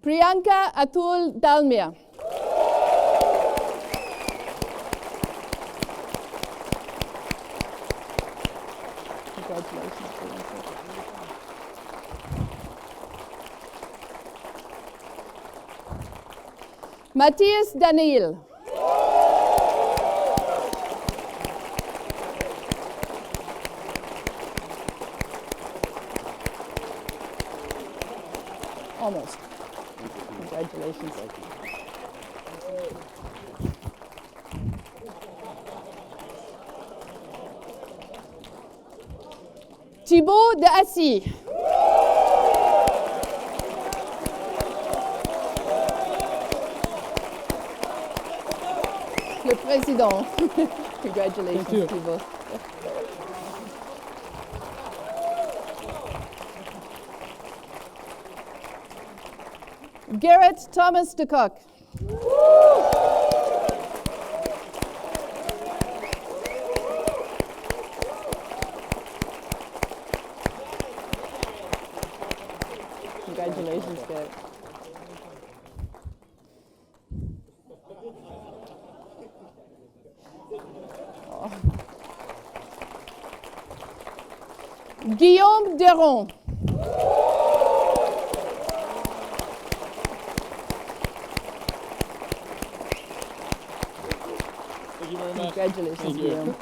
Priyanka Atul Dalmia. Congratulations, Priyanka. Matthias Daniel. Almost. Congratulations. Thibaut de Assy. Le président. Congratulations, Thibaut. Garrett Thomas de Kock. Congratulations, Gary. Oh. Guillaume Deron. Thank you very much. Congratulations, Thank you. Guillaume.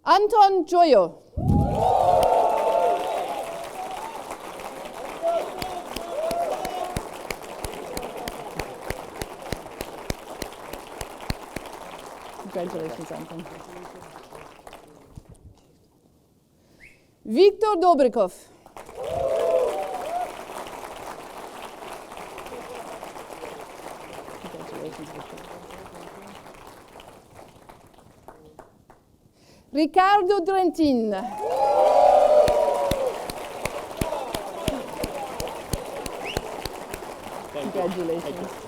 Anton Joyo. Congratulations, Anton. Viktor Dobrikov. Congratulations, Viktor. Riccardo Drentin. Congratulations.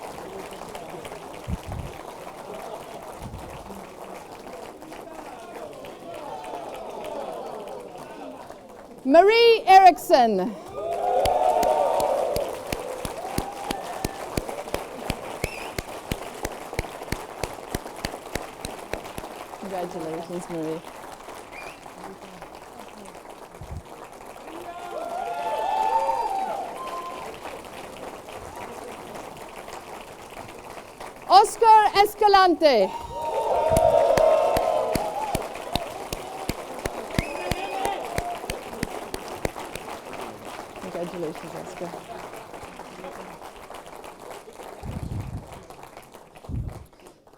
Marie Eriksson. Congratulations, Marie. Oscar Escalante. Congratulations, Oscar.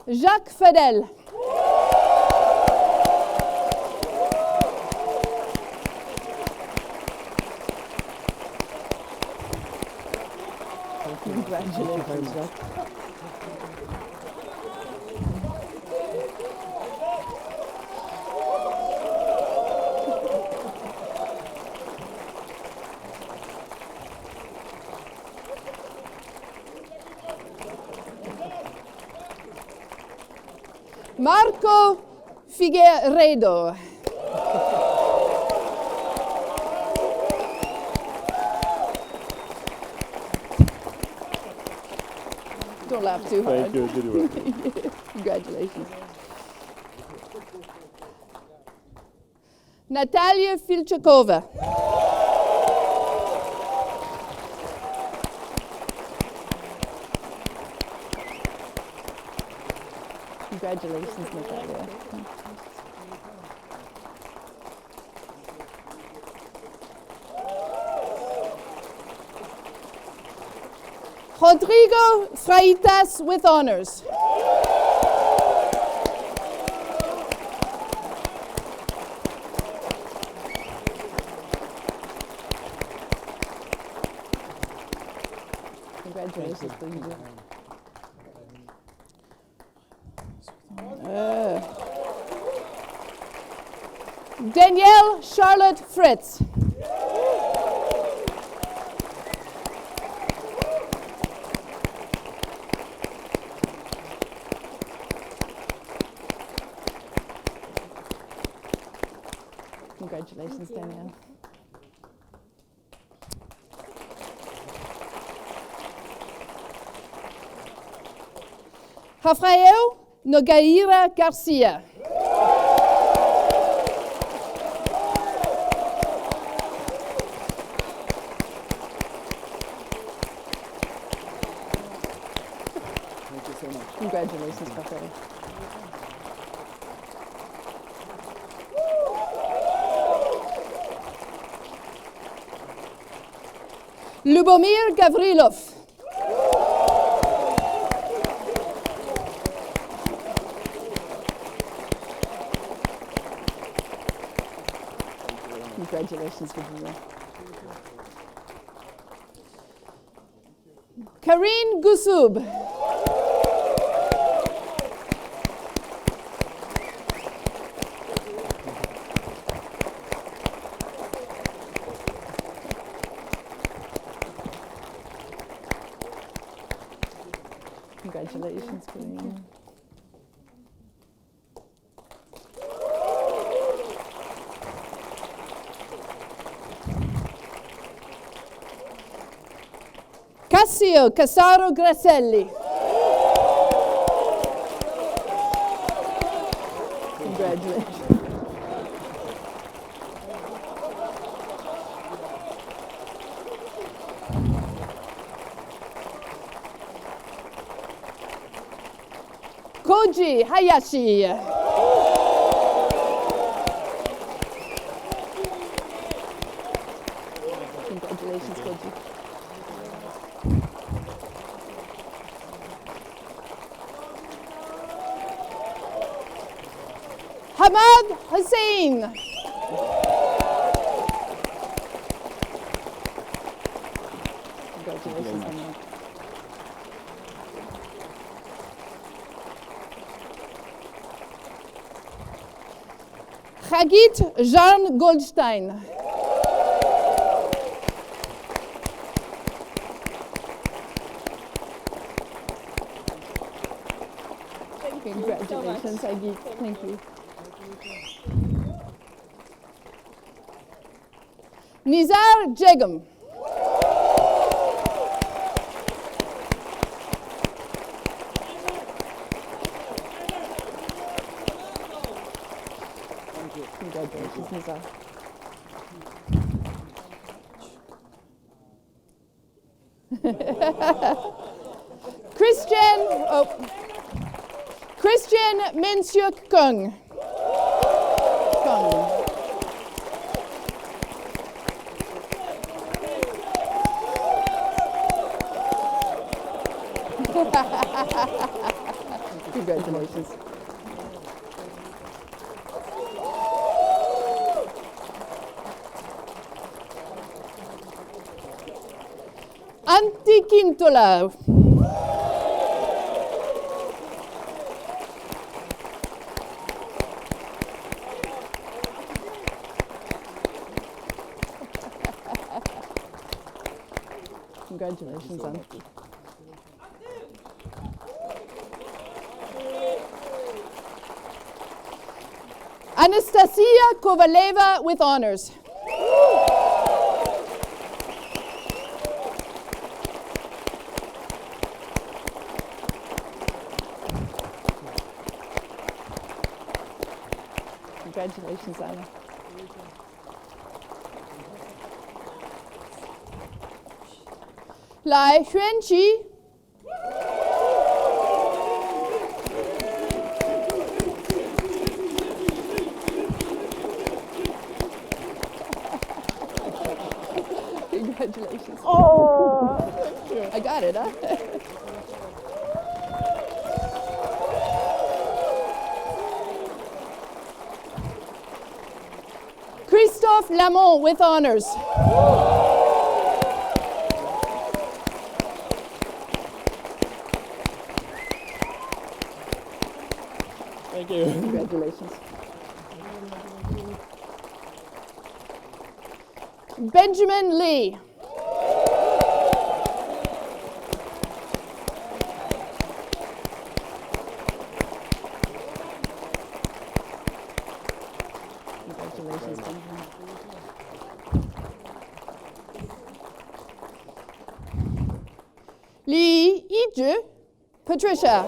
Jacques Fadel. Congratulations, Jacques. Marco Figueiredo. Don't laugh too hard. Thank you. Did you well. Congratulations. Natalia Filchakova. Congratulations, Natalia. Rodrigo Freitas with honors. Congratulations, Rodrigo. Danielle Charlotte Fritz. Congratulations, Danielle. Rafael Nogueira Garcia. Thank you so much. Congratulations, Rafael. Lubomir Gavrilov. Congratulations, Lubomir. Karine Gusub. Congratulations, Karine. Cassio Casaro Grasselli. Congratulations. Koji Hayashi. Congratulations, Koji. Hamad Hussain. Congratulations, Hamad. Hagit Jean Goldstein. Congratulations, Hagit. Thank you. Nizar Jegam. Congratulations, Nizar. Christian Minsyuk Kung. Congratulations. Antti Kintola. Congratulations, Antti. Anastasia Kovaleva with honors. Congratulations, Anna. Lai Xuanqi. Congratulations. Oh! I got it, huh? Christophe Lamont with honors. Thank you. Congratulations. Benjamin Lee. Congratulations, Benjamin. Li Yizhi, Patricia.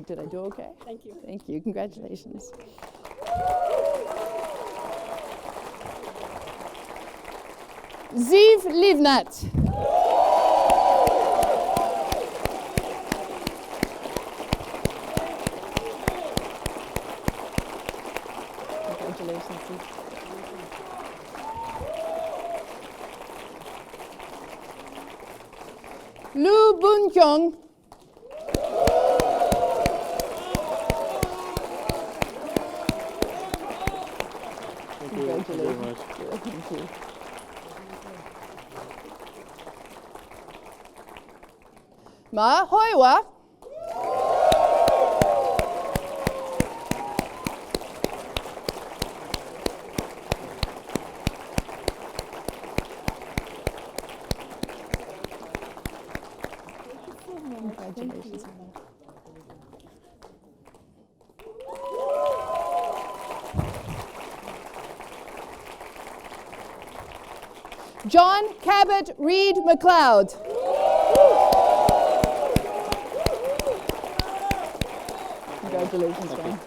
Did I do okay? Thank you. Thank you. Congratulations. Ziv Livnat. Congratulations, Ziv. Lu Bunkyong. Thank you very much. Thank you. Ma Hoiwa. John Cabot Reed McLeod. Congratulations, John.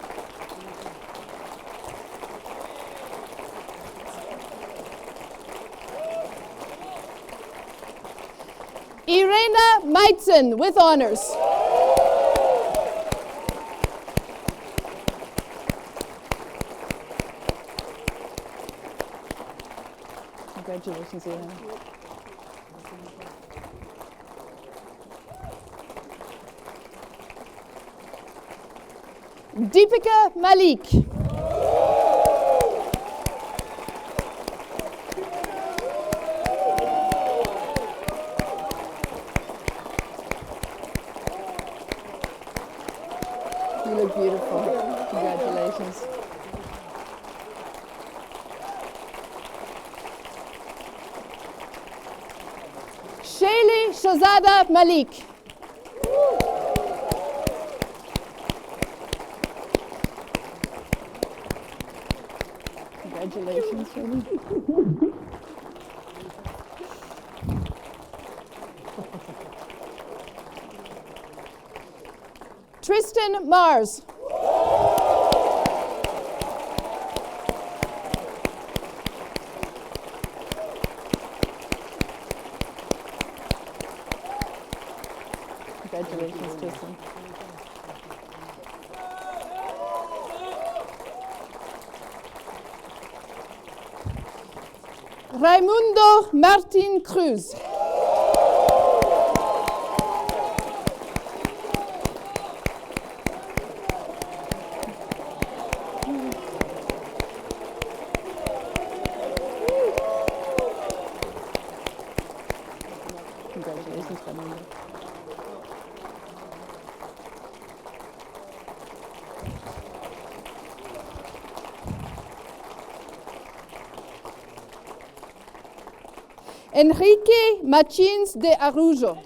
Irena Meitzen with honors. Congratulations, Irena. Deepika Malik. You look beautiful. Congratulations. Shaylee Shazada Malik. Congratulations, Shaylee. Tristan Mars. Congratulations, Tristan. Raimundo Martin Cruz. Congratulations, Raimundo. Henrique Machins de Arujo.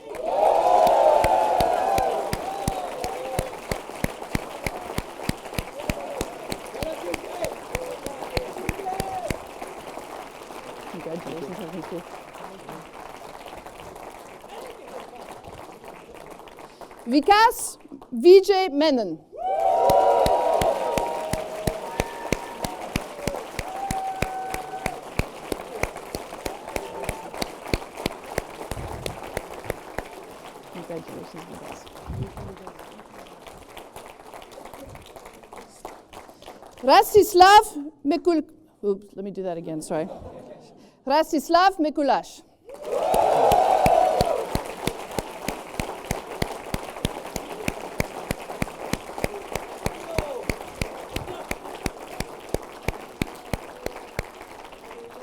Congratulations, Henrique. Vikas Vijay Menon. Congratulations, Vikas. Rastislav Mikul. Oops, let me do that again, sorry. Rastislav Mikulash.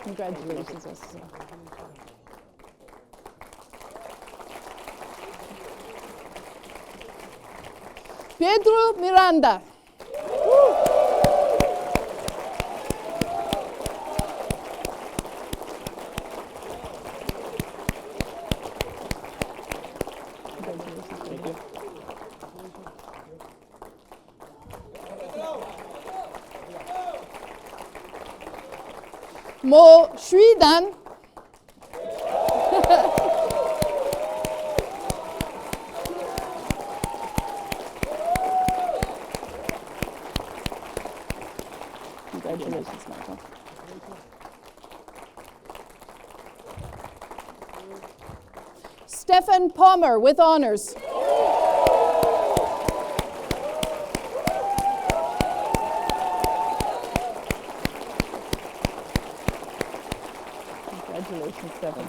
Congratulations, Rastislav. Pedro Miranda. Congratulations, Pedro. Mo Shridan. Congratulations, Michael. Stefan Palmer with honors. Congratulations, Stefan.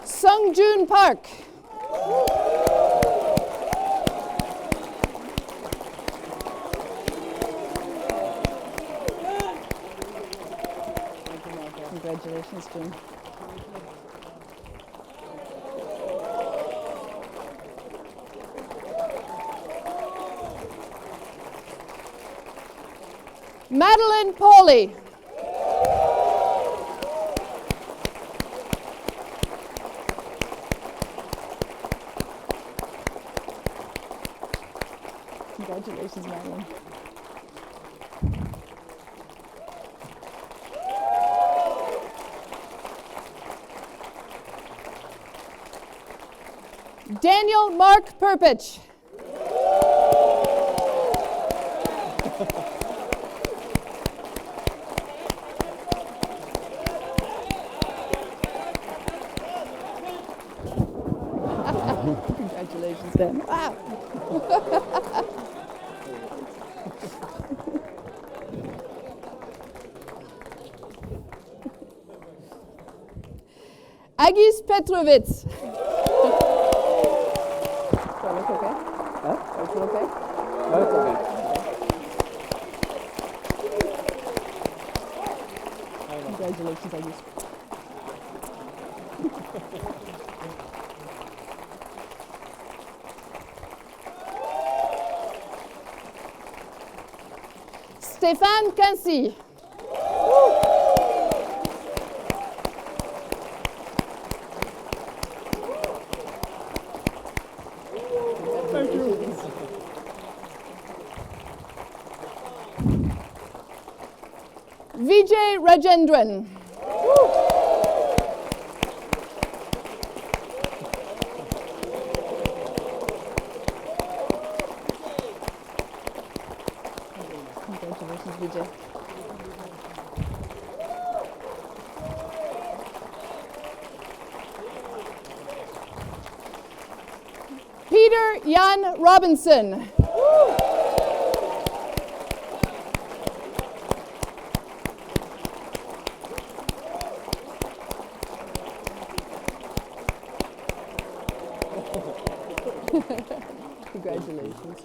Sung Joon Park. Congratulations, June. Madeline Pauly. Congratulations, Madeline. Daniel Mark Perpich. Congratulations, Dan. Wow. Agis Petrovitz. That's okay? Huh? That's okay? That's okay. Congratulations, Agis. Stéphane Quincy. Thank you. Vijay Rajendran. Congratulations, Vijay. Peter Jan Robinson. Congratulations.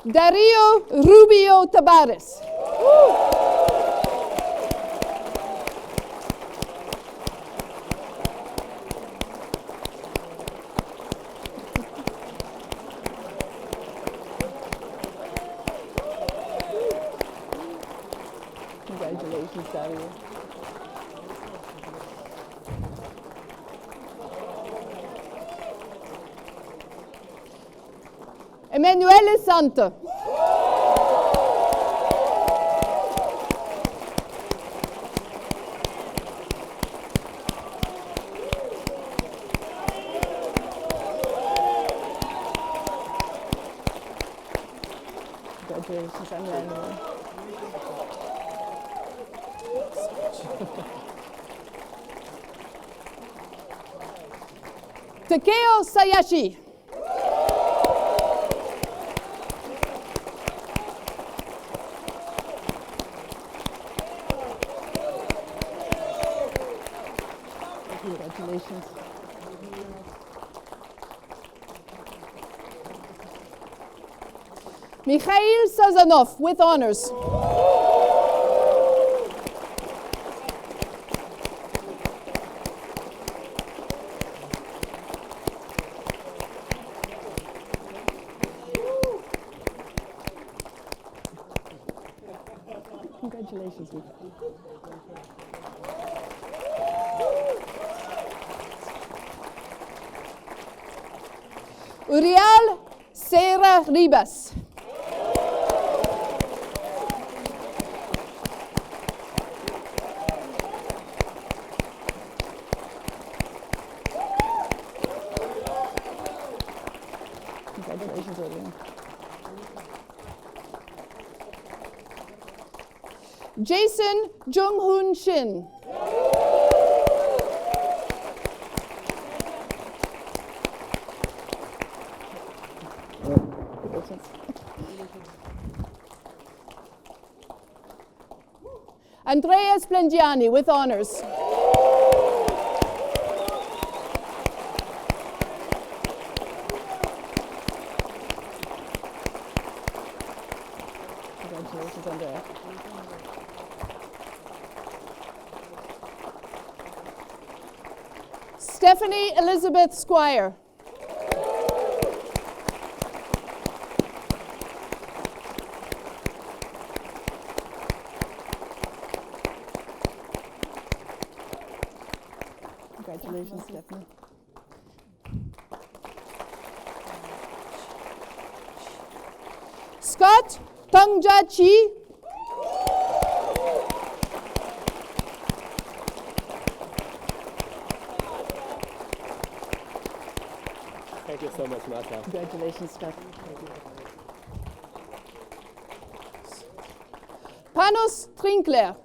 Dario Rubio Tabares. Congratulations, Dario. Emanuele Santo. Congratulations, Emanuele. Takeo Sayashi. Congratulations. Mikhail Sazanov with honors. Congratulations, Vic. Uriel Serra Ribas. Congratulations, Uriel. Jason Jung-Hoon Shin. Andrea Splendiani with honors. Congratulations, Andrea. Stephanie Elizabeth Squire. Congratulations, Stephanie. Scott Tongja-Chi. Thank you so much, Martha. Congratulations, Scott. Panos Trinkler.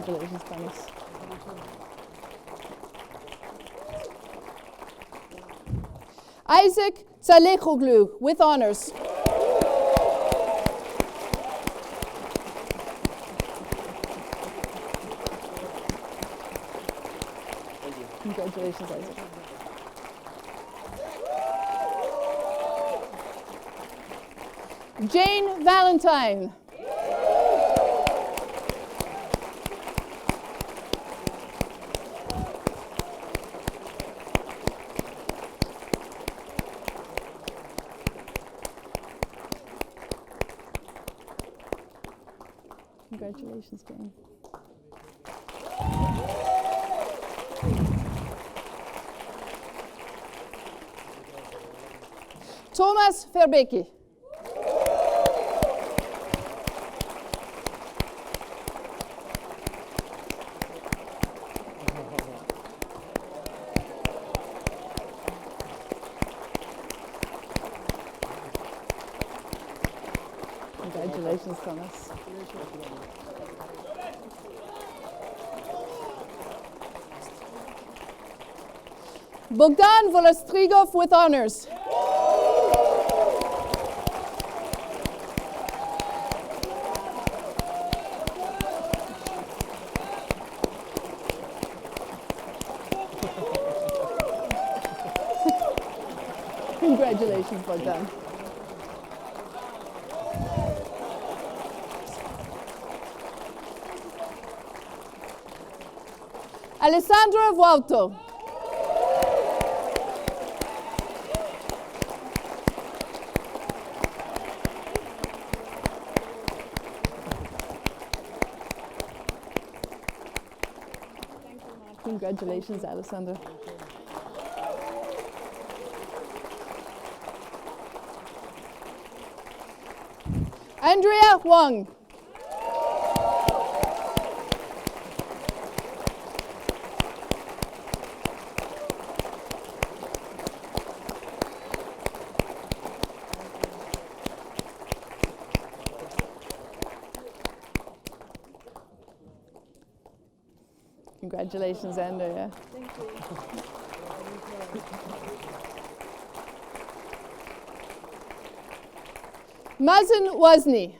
Congratulations, Panos. Isaac Zalekoglu with honors. Congratulations, Isaac. Jane Valentine. Congratulations, Jane. Thomas Verbeke. Congratulations, Thomas. Bogdan Volostrigov with honors. Congratulations, Bogdan. Alessandra Vuauto. Congratulations, Alessandra. Andrea Wang. Congratulations, Andrea. Thank you. Mazen Wazni.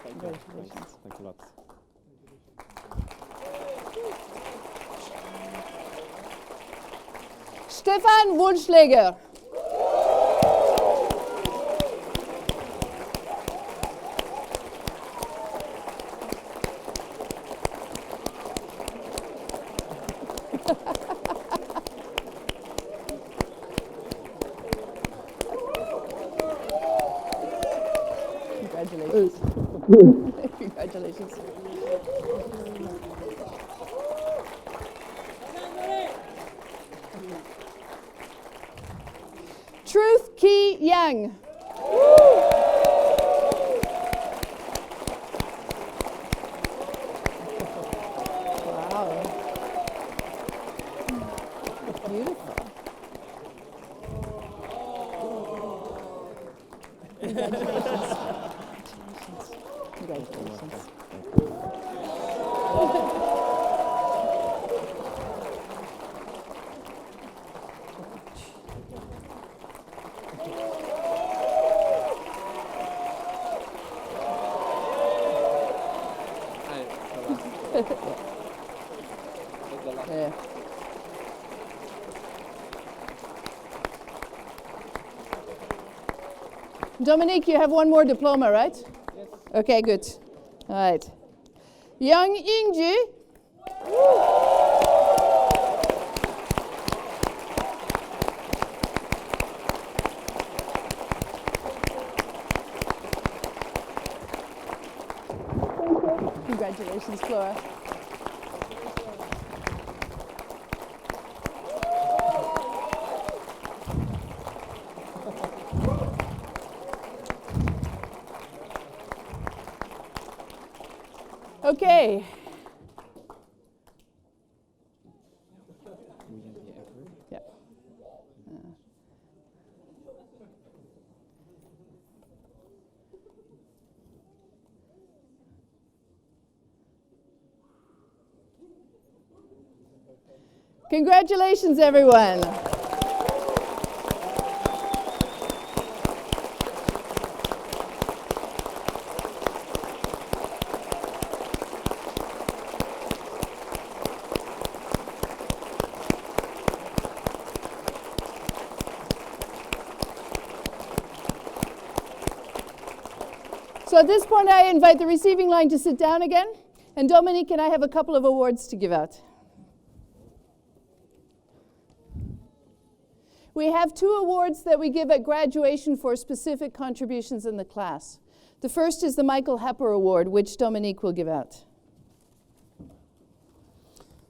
Congratulations. Thanks a lot. Stefan Wunschläger. Congratulations. Congratulations. Truth Ki Yang. Wow. Beautiful. Congratulations. Congratulations. Yeah. Dominique, you have one more diploma, right? Yes. Okay, good. All right. Young Inji. Congratulations, Flora. Okay. Yeah. Congratulations, everyone. So at this point, I invite the receiving line to sit down again. And Dominique and I have a couple of awards to give out. We have 2 awards that we give at graduation for specific contributions in the class. The first is the Michael Hepper Award, which Dominique will give out.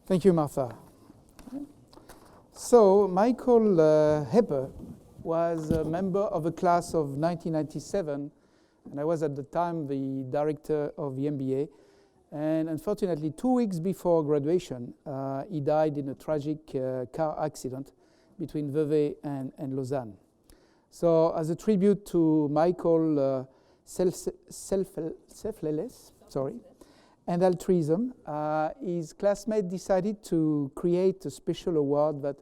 Thank you, Martha. So, Michael Hepper was a member of a class of 1997, and I was at the time the director of the MBA. And unfortunately, 2 weeks before graduation, he died in a tragic car accident between Vevey and Lausanne. So as a tribute to Michael selflessness and altruism, his classmates decided to create a special award that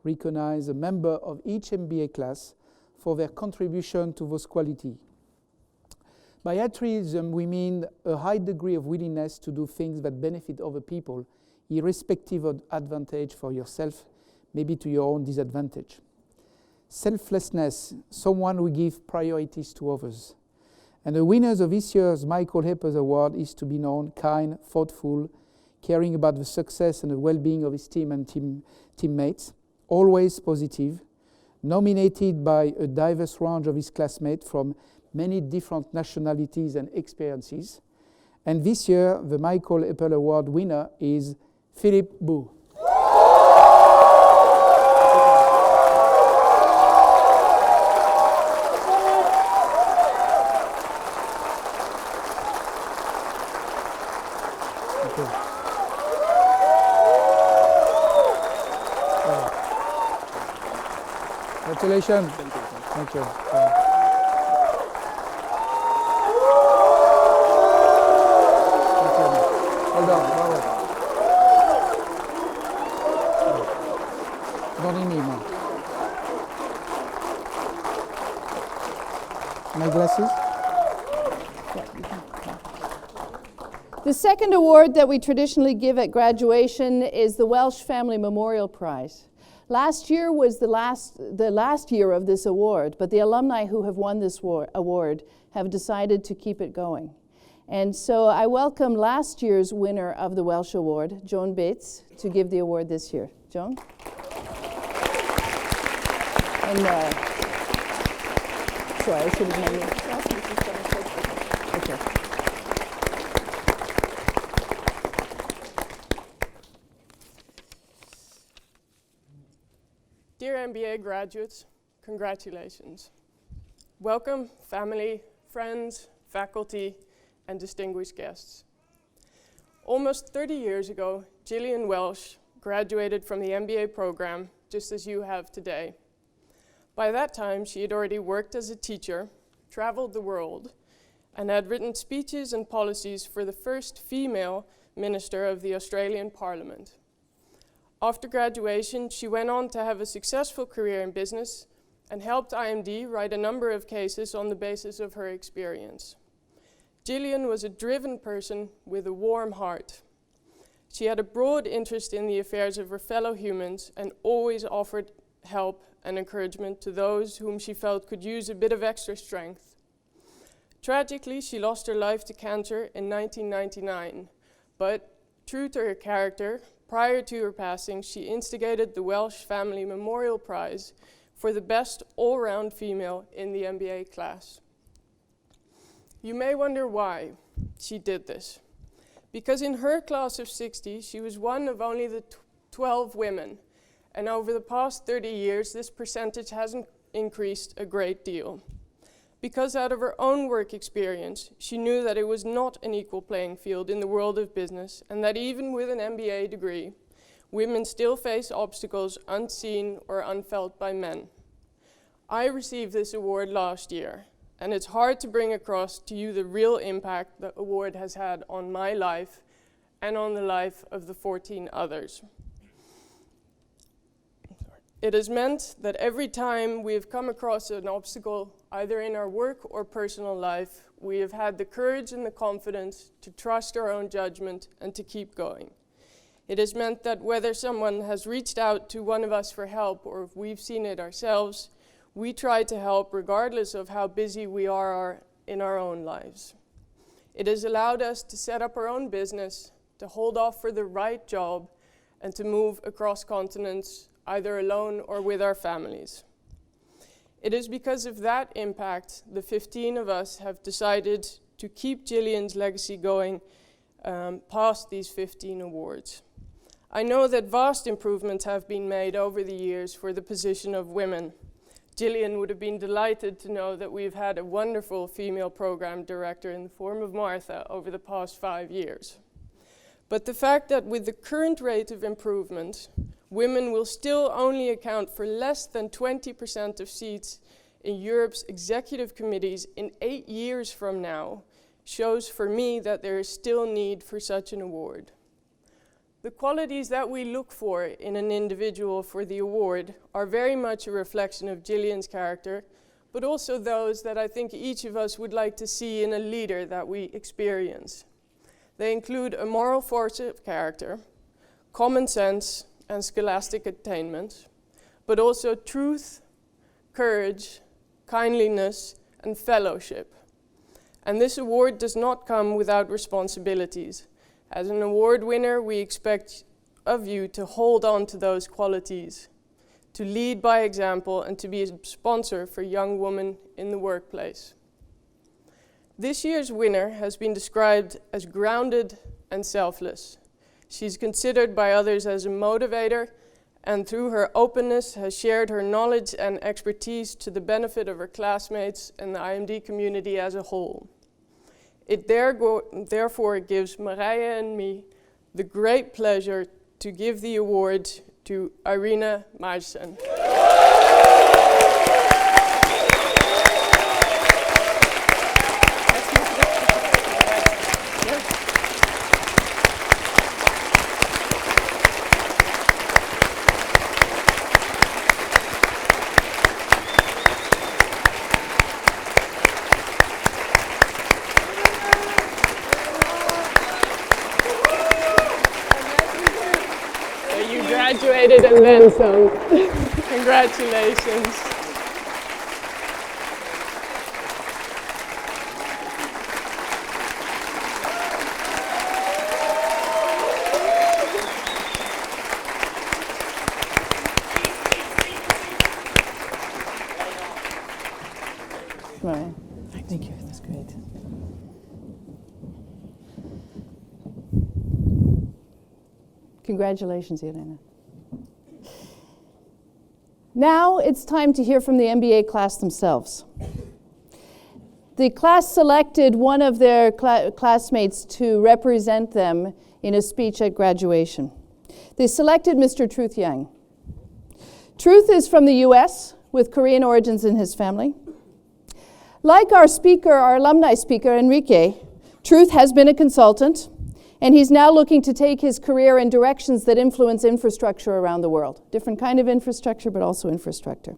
recognizes a member of each MBA class for their contribution to those qualities. By altruism, we mean a high degree of willingness to do things that benefit other people, irrespective of advantage for yourself, maybe to your own disadvantage. Selflessness, someone who gives priorities to others. And the winners of this year's Michael Hepper Award is to be known kind, thoughtful, caring about the success and the well-being of his team and teammates, always positive, nominated by a diverse range of his classmates from many different nationalities and experiences. And this year, the Michael Hepper Award winner is Philip Boo. Congratulations. Thank you. Hold on, bravo. Don't need me, man. My glasses? The second award that we traditionally give at graduation is the Welsh Family Memorial Prize. Last year was the last year of this award, but the alumni who have won this award have decided to keep it going. And so I welcome last year's winner of the Welsh Award, Joan Bates, to give the award this year. Joan? And sorry, I should have known you. Okay. Dear MBA graduates, congratulations. Welcome, family, friends, faculty, and distinguished guests. Almost 30 years ago, Gillian Welsh graduated from the MBA program, just as you have today. By that time, she had already worked as a teacher, traveled the world, and had written speeches and policies for the first female minister of the Australian Parliament. After graduation, she went on to have a successful career in business and helped IMD write a number of cases on the basis of her experience. Gillian was a driven person with a warm heart. She had a broad interest in the affairs of her fellow humans and always offered help and encouragement to those whom she felt could use a bit of extra strength. Tragically, she lost her life to cancer in 1999, but true to her character, prior to her passing, she instigated the Welsh Family Memorial Prize for the best all-round female in the MBA class. You may wonder why she did this. Because in her class of 60, she was one of only the 12 women, and over the past 30 years, this percentage hasn't increased a great deal. Because out of her own work experience, she knew that it was not an equal playing field in the world of business, and that even with an MBA degree, women still face obstacles unseen or unfelt by men. I received this award last year, and it's hard to bring across to you the real impact the award has had on my life and on the life of the 14 others. It has meant that every time we have come across an obstacle, either in our work or personal life, we have had the courage and the confidence to trust our own judgment and to keep going. It has meant that whether someone has reached out to one of us for help or if we've seen it ourselves, we try to help regardless of how busy we are in our own lives. It has allowed us to set up our own business, to hold off for the right job, and to move across continents, either alone or with our families. It is because of that impact, the 15 of us have decided to keep Gillian's legacy going past these 15 awards. I know that vast improvements have been made over the years for the position of women. Gillian would have been delighted to know that we've had a wonderful female program director in the form of Martha over the past 5 years. But the fact that with the current rate of improvement, women will still only account for less than 20% of seats in Europe's executive committees in 8 years from now shows for me that there is still need for such an award. The qualities that we look for in an individual for the award are very much a reflection of Gillian's character, but also those that I think each of us would like to see in a leader that we experience. They include a moral force of character, common sense, and scholastic attainment, but also truth, courage, kindliness, and fellowship. And this award does not come without responsibilities. As an award winner, we expect of you to hold on to those qualities, to lead by example, and to be a sponsor for young women in the workplace. This year's winner has been described as grounded and selfless. She's considered by others as a motivator, and through her openness has shared her knowledge and expertise to the benefit of her classmates and the IMD community as a whole. It therefore gives Marije and me the great pleasure to give the award to Irina Marsen. Graduated and then some. Congratulations. Right. Thank you. That's great. Congratulations, Elena. Now it's time to hear from the MBA class themselves. The class selected one of their classmates to represent them in a speech at graduation. They selected Mr. Truth Yang. Truth is from the US with Korean origins in his family. Like our speaker, our alumni speaker, Henrique, Truth has been a consultant, and he's now looking to take his career in directions that influence infrastructure around the world. Different kind of infrastructure, but also infrastructure.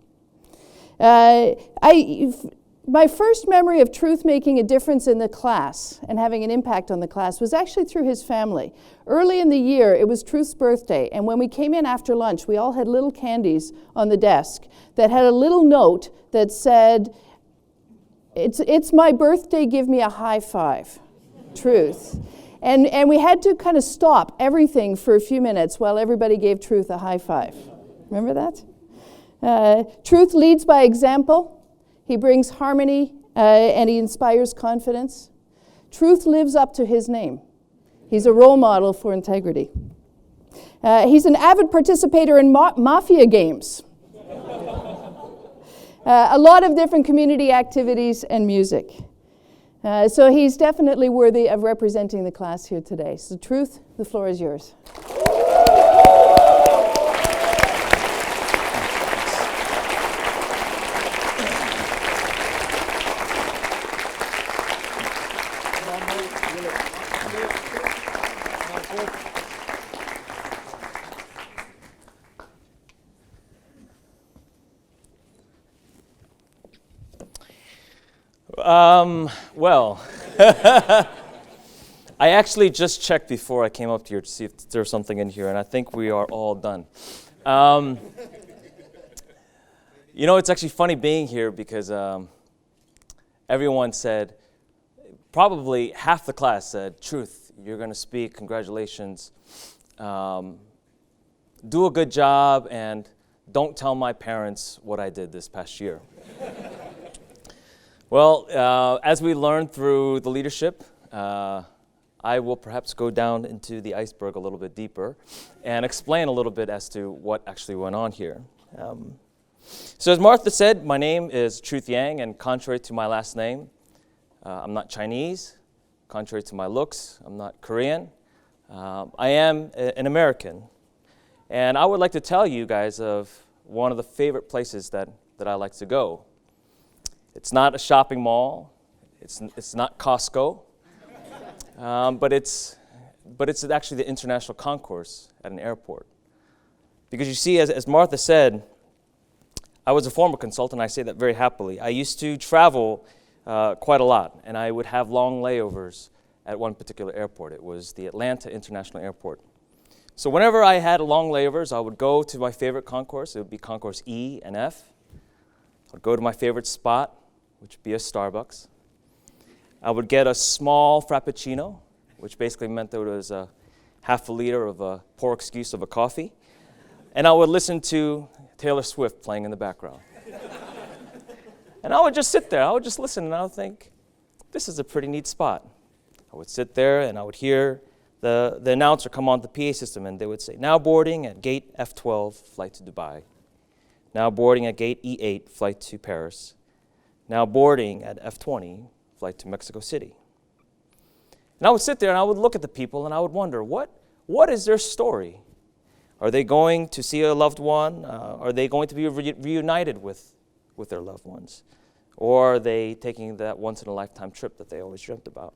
my first memory of Truth making a difference in the class and having an impact on the class was actually through his family. Early in the year, it was Truth's birthday, and when we came in after lunch, we all had little candies on the desk that had a little note that said, it's my birthday, give me a high five, Truth. And we had to kind of stop everything for a few minutes while everybody gave Truth a high five. Remember that? Truth leads by example. He brings harmony and he inspires confidence. Truth lives up to his name. He's a role model for integrity. He's an avid participator in mafia games. A lot of different community activities and music. So he's definitely worthy of representing the class here today. So Truth, the floor is yours. Well, I actually just checked before I came up here to see if there's something in here, and I think we are all done. You know, it's actually funny being here because everyone said, probably half the class said, Truth, you're going to speak, congratulations, do a good job, and don't tell my parents what I did this past year. Well, as we learned through the leadership, I will perhaps go down into the iceberg a little bit deeper and explain a little bit as to what actually went on here. So as Martha said, my name is Truth Yang, and contrary to my last name, I'm not Chinese. Contrary to my looks, I'm not Korean. I am an American. And I would like to tell you guys of one of the favorite places that I like to go. It's not a shopping mall. It's not Costco. But it's actually the International Concourse at an airport. Because you see, as Martha said, I was a former consultant. I say that very happily. I used to travel quite a lot, and I would have long layovers at one particular airport. It was the Atlanta International Airport. So whenever I had long layovers, I would go to my favorite concourse. It would be concourse E and F. I'd go to my favorite spot, which would be a Starbucks. I would get a small Frappuccino, which basically meant that it was a half a liter of a poor excuse of a coffee. And I would listen to Taylor Swift playing in the background. And I would just sit there. I would just listen, and I would think, this is a pretty neat spot. I would sit there, and I would hear the announcer come on the PA system, and they would say, now boarding at gate F12, flight to Dubai. Now boarding at gate E8, flight to Paris. Now boarding at F20, flight to Mexico City. And I would sit there and I would look at the people and I would wonder, what is their story? Are they going to see a loved one? Are they going to be reunited with their loved ones? Or are they taking that once-in-a-lifetime trip that they always dreamt about?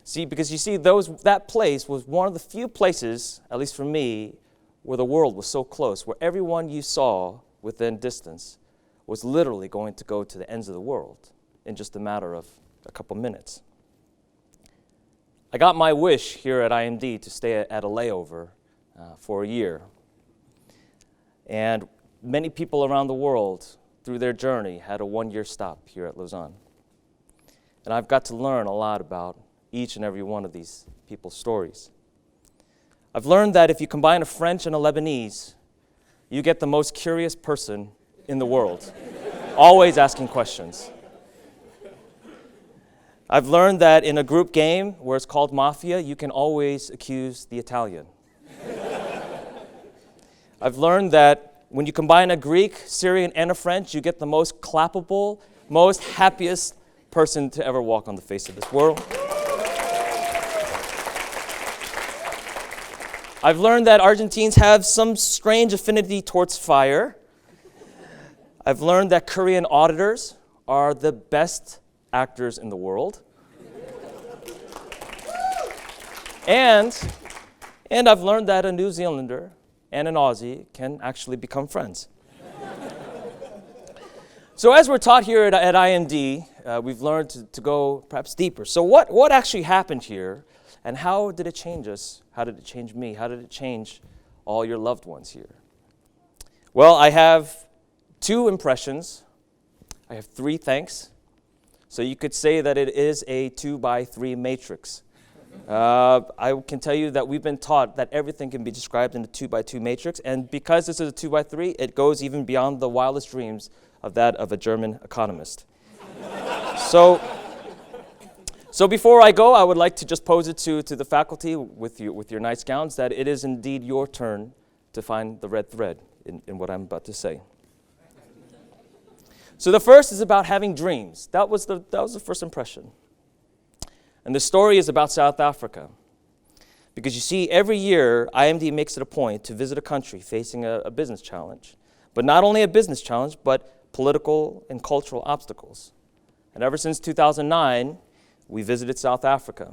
See, because you see, that place was one of the few places, at least for me, where the world was so close, where everyone you saw within distance was literally going to go to the ends of the world in just a matter of a couple minutes. I got my wish here at IMD to stay at a layover for a year. And many people around the world, through their journey, had a one-year stop here at Lausanne. And I've got to learn a lot about each and every one of these people's stories. I've learned that if you combine a French and a Lebanese, you get the most curious person in the world, always asking questions. I've learned that in a group game where it's called Mafia, you can always accuse the Italian. I've learned that when you combine a Greek, Syrian, and a French, you get the most clappable, most happiest person to ever walk on the face of this world. I've learned that Argentines have some strange affinity towards fire. I've learned that Korean auditors are the best actors in the world. And I've learned that a New Zealander and an Aussie can actually become friends. So as we're taught here at IMD, we've learned to go perhaps deeper. So what actually happened here, and how did it change us? How did it change me? How did it change all your loved ones here? Well, I have 2 impressions. I have 3 thanks. So you could say that it is a 2x3 matrix. I can tell you that we've been taught that everything can be described in a 2x2 matrix, and because this is a 2x3, it goes even beyond the wildest dreams of that of a German economist. So before I go, I would like to just pose it to the faculty with your nice gowns that it is indeed your turn to find the red thread in what I'm about to say. So the first is about having dreams. That was the first impression. And the story is about South Africa. Because you see, every year, IMD makes it a point to visit a country facing a business challenge. But not only a business challenge, but political and cultural obstacles. And ever since 2009, we visited South Africa.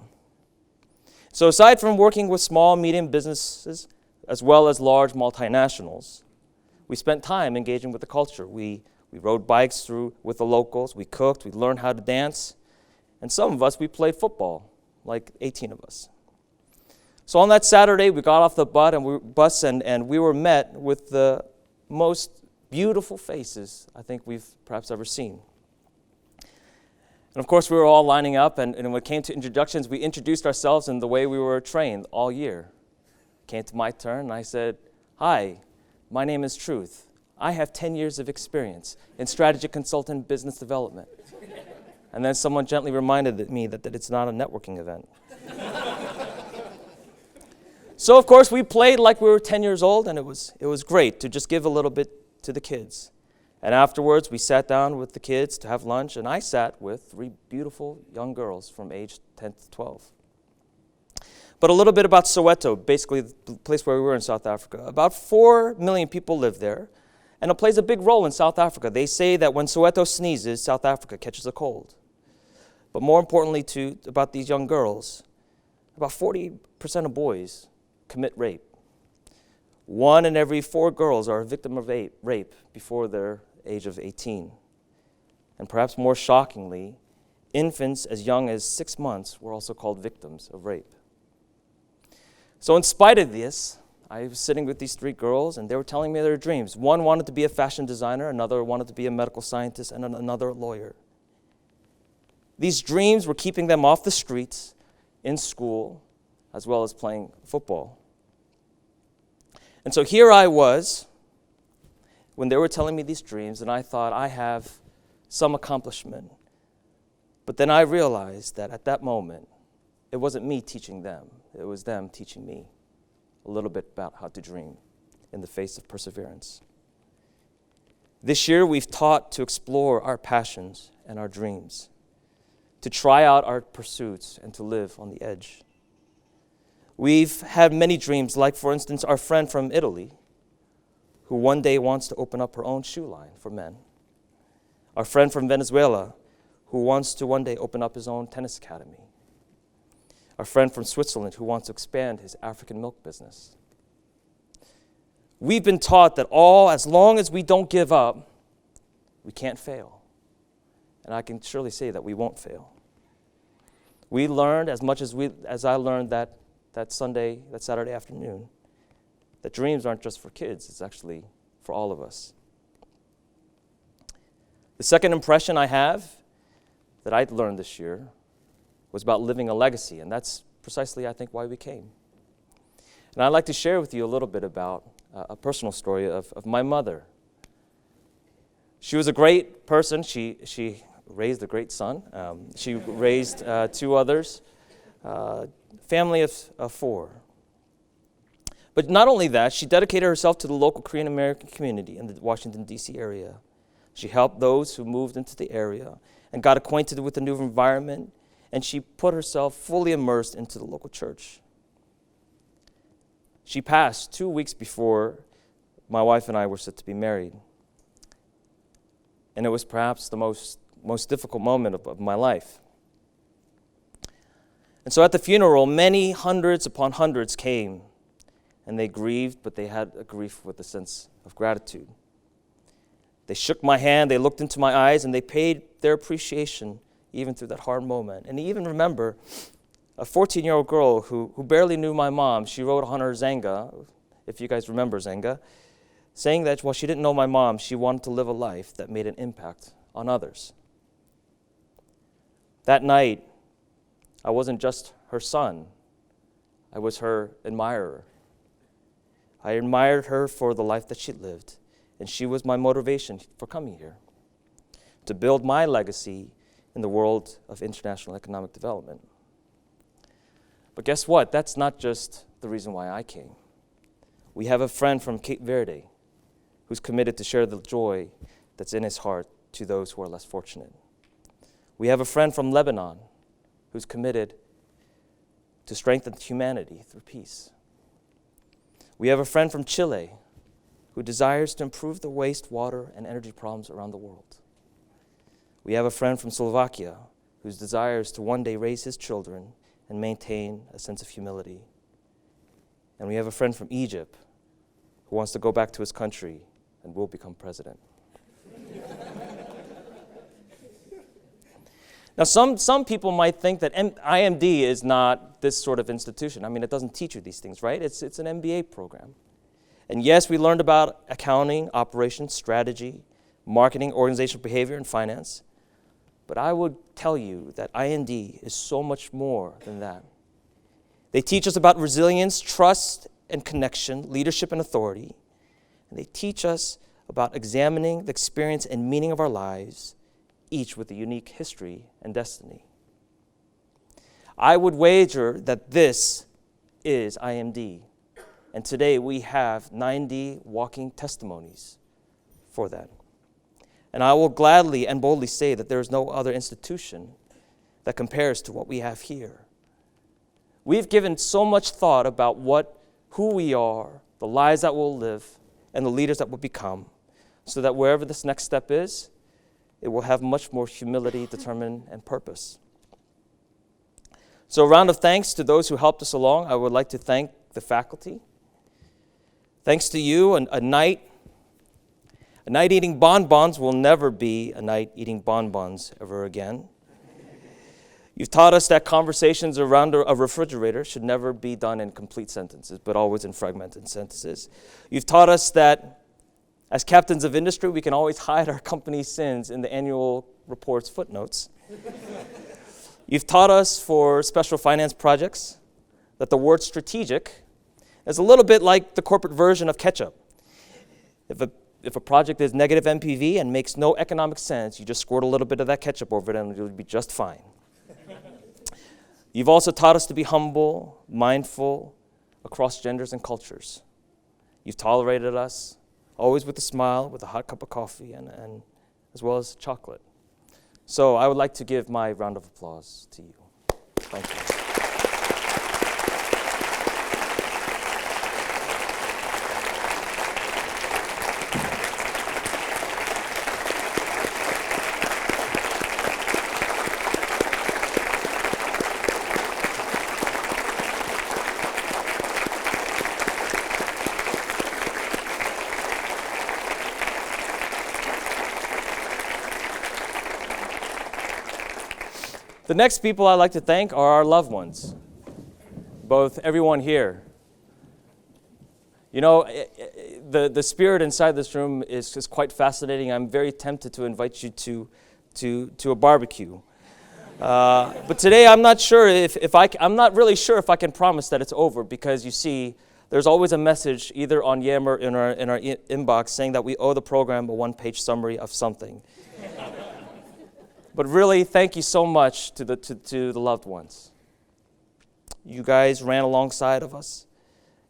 So aside from working with small, medium businesses, as well as large multinationals, we spent time engaging with the culture. We rode bikes through with the locals, we cooked, we learned how to dance, and some of us, we played football, like 18 of us. So on that Saturday, we got off the bus and we were met with the most beautiful faces I think we've perhaps ever seen. And of course, we were all lining up, and when it came to introductions, we introduced ourselves in the way we were trained all year. Came to my turn, and I said, "Hi, my name is Truth. I have 10 years of experience in strategy consultant business development." And then someone gently reminded me that it's not a networking event. So of course, we played like we were 10 years old, and it was great to just give a little bit to the kids. And afterwards, we sat down with the kids to have lunch, and I sat with 3 beautiful young girls from age 10 to 12. But a little bit about Soweto, basically the place where we were in South Africa. About 4 million people live there, and it plays a big role in South Africa. They say that when Soweto sneezes, South Africa catches a cold. But more importantly about these young girls, about 40% of boys commit rape. 1 in every 4 girls are a victim of rape before their age of 18. And perhaps more shockingly, infants as young as 6 months were also called victims of rape. So in spite of this, I was sitting with these 3 girls, and they were telling me their dreams. One wanted to be a fashion designer, another wanted to be a medical scientist, and another a lawyer. These dreams were keeping them off the streets, in school, as well as playing football. And so here I was, when they were telling me these dreams, and I thought, I have some accomplishment. But then I realized that at that moment, it wasn't me teaching them. It was them teaching me a little bit about how to dream in the face of perseverance. This year, we've taught to explore our passions and our dreams, to try out our pursuits and to live on the edge. We've had many dreams, like, for instance, our friend from Italy, who one day wants to open up her own shoe line for men. Our friend from Venezuela, who wants to one day open up his own tennis academy. Our friend from Switzerland, who wants to expand his African milk business. We've been taught that as long as we don't give up, we can't fail. And I can surely say that we won't fail. We learned as much as I learned that Saturday afternoon, that dreams aren't just for kids, it's actually for all of us. The second impression I have that I learned this year was about living a legacy, and that's precisely, I think, why we came. And I'd like to share with you a little bit about a personal story of my mother. She was a great person. She raised a great son. She raised 2 others, family of 4. But not only that, she dedicated herself to the local Korean American community in the Washington, D.C. area. She helped those who moved into the area and got acquainted with the new environment, and she put herself fully immersed into the local church. She passed 2 weeks before my wife and I were set to be married. And it was perhaps the most difficult moment of my life. And so at the funeral, many hundreds upon hundreds came, and they grieved, but they had a grief with a sense of gratitude. They shook my hand, they looked into my eyes, and they paid their appreciation even through that hard moment. And I even remember a 14-year-old girl who barely knew my mom. She wrote on her Zanga, if you guys remember Zanga, saying that while she didn't know my mom, she wanted to live a life that made an impact on others. That night, I wasn't just her son. I was her admirer. I admired her for the life that she lived, and she was my motivation for coming here, to build my legacy in the world of international economic development. But guess what? That's not just the reason why I came. We have a friend from Cape Verde who's committed to share the joy that's in his heart to those who are less fortunate. We have a friend from Lebanon who's committed to strengthen humanity through peace. We have a friend from Chile who desires to improve the waste, water, and energy problems around the world. We have a friend from Slovakia who desires to one day raise his children and maintain a sense of humility. And we have a friend from Egypt who wants to go back to his country and will become president. Now, some people might think that IMD is not this sort of institution. I mean, it doesn't teach you these things, right? It's an MBA program. And yes, we learned about accounting, operations, strategy, marketing, organizational behavior, and finance. But I would tell you that IMD is so much more than that. They teach us about resilience, trust and connection, leadership and authority. And they teach us about examining the experience and meaning of our lives, each with a unique history and destiny. I would wager that this is IMD. And today we have 90 walking testimonies for that. And I will gladly and boldly say that there is no other institution that compares to what we have here. We've given so much thought about who we are, the lives that we'll live, and the leaders that we'll become, so that wherever this next step is, it will have much more humility, determination, and purpose. So a round of thanks to those who helped us along. I would like to thank the faculty. Thanks to you, a night eating bonbons will never be a night eating bonbons ever again. You've taught us that conversations around a refrigerator should never be done in complete sentences, but always in fragmented sentences. You've taught us that as captains of industry, we can always hide our company's sins in the annual report's footnotes. You've taught us for special finance projects that the word strategic is a little bit like the corporate version of ketchup. If a project is negative NPV and makes no economic sense, you just squirt a little bit of that ketchup over it and it'll be just fine. You've also taught us to be humble, mindful, across genders and cultures. You've tolerated us, always with a smile, with a hot cup of coffee, and as well as chocolate. So I would like to give my round of applause to you. Thank you. The next people I'd like to thank are our loved ones, both everyone here. You know, the spirit inside this room is quite fascinating. I'm very tempted to invite you to a barbecue. But today I'm not sure I'm not really sure if I can promise that it's over, because you see, there's always a message either on Yammer in our inbox saying that we owe the program a one-page summary of something. But really, thank you so much to the loved ones. You guys ran alongside of us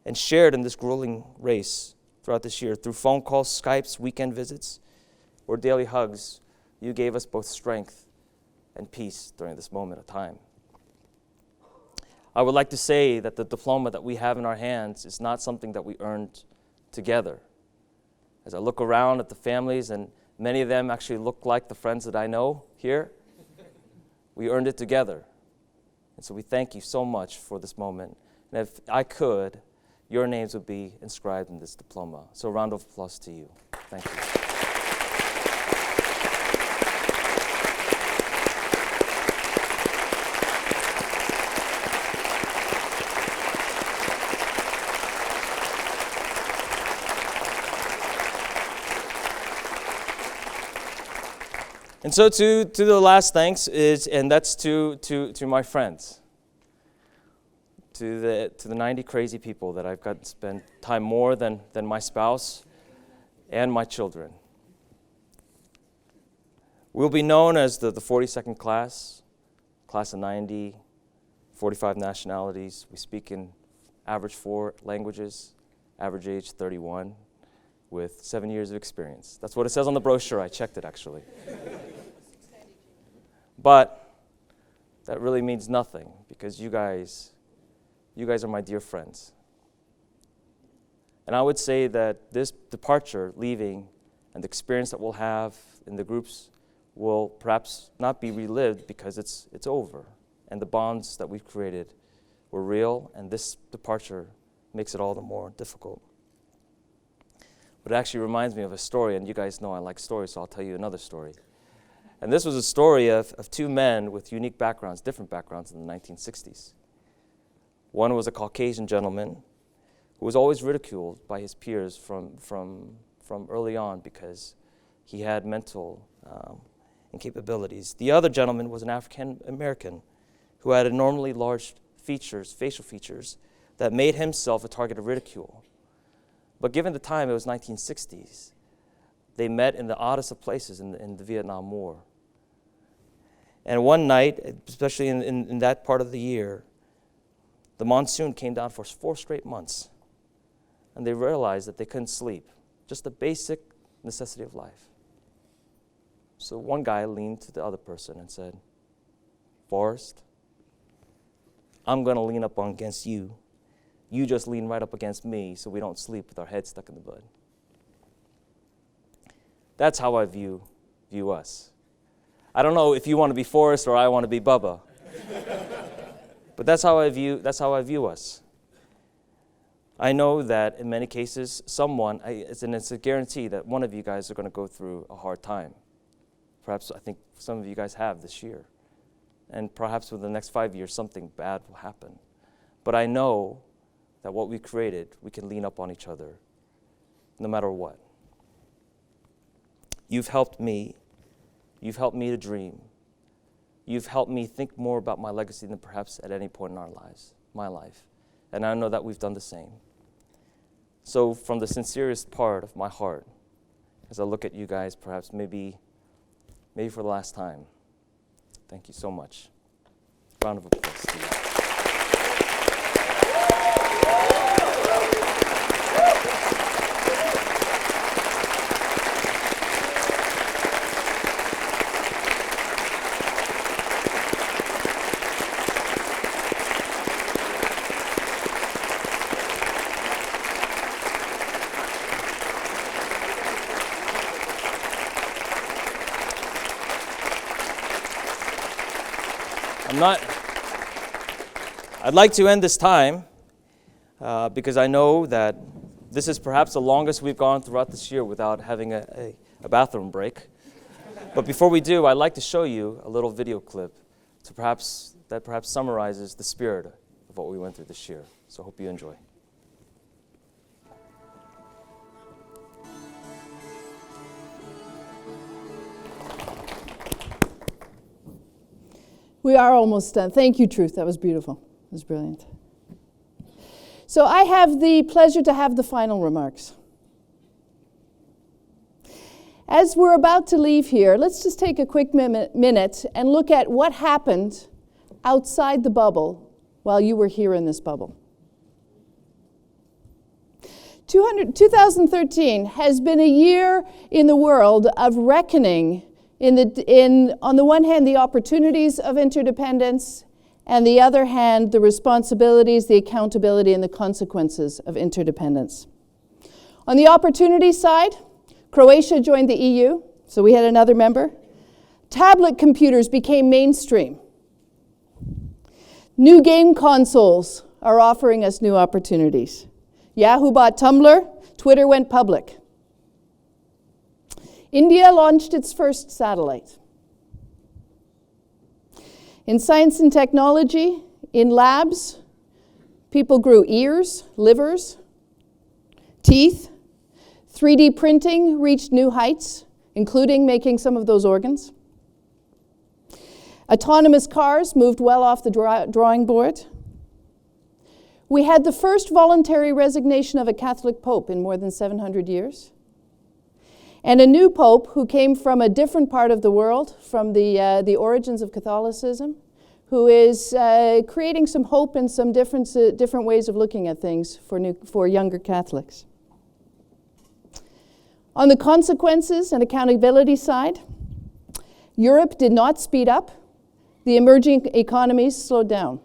and shared in this grueling race throughout this year. Through phone calls, Skypes, weekend visits, or daily hugs, you gave us both strength and peace during this moment of time. I would like to say that the diploma that we have in our hands is not something that we earned together. As I look around at the families, and many of them actually look like the friends that I know here, we earned it together. And so we thank you so much for this moment. And if I could, your names would be inscribed in this diploma. So a round of applause to you. Thank you. And so to the last thanks is, and that's to my friends, to the 90 crazy people that I've got to spend time more than my spouse and my children. We'll be known as the 42nd class of 90, 45 nationalities. We speak in average 4 languages, average age 31, with 7 years of experience. That's what it says on the brochure. I checked it, actually. But that really means nothing, because you guys are my dear friends. And I would say that this departure, leaving, and the experience that we'll have in the groups will perhaps not be relived because it's over. And the bonds that we've created were real, and this departure makes it all the more difficult. But it actually reminds me of a story, and you guys know I like stories, so I'll tell you another story. And this was a story of 2 men with unique backgrounds, different backgrounds in the 1960s. One was a Caucasian gentleman who was always ridiculed by his peers from early on because he had mental incapabilities. The other gentleman was an African American who had abnormally large features, facial features, that made himself a target of ridicule. But given the time, it was 1960s, they met in the oddest of places in the Vietnam War. And one night, especially in that part of the year, the monsoon came down for 4 straight months. And they realized that they couldn't sleep, just the basic necessity of life. So one guy leaned to the other person and said, "Forrest, I'm going to lean up against you. You just lean right up against me so we don't sleep with our heads stuck in the mud." That's how I view us. I don't know if you want to be Forrest or I want to be Bubba. But that's how I view us. I know that in many cases, it's a guarantee that one of you guys are going to go through a hard time. Perhaps I think some of you guys have this year. And perhaps within the next 5 years, something bad will happen. But I know that what we created, we can lean up on each other, no matter what. You've helped me. You've helped me to dream. You've helped me think more about my legacy than perhaps at any point in my life. And I know that we've done the same. So from the sincerest part of my heart, as I look at you guys, perhaps maybe for the last time, thank you so much. Round of applause to you. I'd like to end this time because I know that this is perhaps the longest we've gone throughout this year without having a bathroom break. But before we do, I'd like to show you a little video clip that perhaps summarizes the spirit of what we went through this year. So I hope you enjoy. We are almost done. Thank you, Truth. That was beautiful. It was brilliant. So I have the pleasure to have the final remarks. As we're about to leave here, let's just take a quick minute and look at what happened outside the bubble while you were here in this bubble. 2013 has been a year in the world of reckoning on the one hand, the opportunities of interdependence, and the other hand, the responsibilities, the accountability, and the consequences of interdependence. On the opportunity side, Croatia joined the EU, so we had another member. Tablet computers became mainstream. New game consoles are offering us new opportunities. Yahoo bought Tumblr, Twitter went public. India launched its first satellite. In science and technology, in labs, people grew ears, livers, teeth. 3D printing reached new heights, including making some of those organs. Autonomous cars moved well off the drawing board. We had the first voluntary resignation of a Catholic pope in more than 700 years. And a new pope who came from a different part of the world, from the origins of Catholicism, who is creating some hope and some different ways of looking at things for younger Catholics. On the consequences and accountability side, Europe did not speed up. The emerging economies slowed down.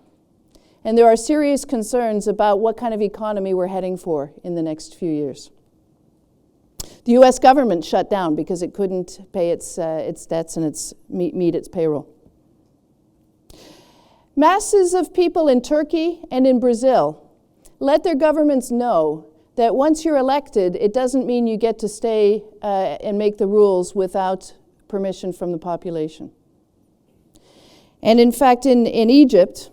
And there are serious concerns about what kind of economy we're heading for in the next few years. The US government shut down because it couldn't pay its debts and meet its payroll. Masses of people in Turkey and in Brazil let their governments know that once you're elected, it doesn't mean you get to stay and make the rules without permission from the population. And in fact, in Egypt,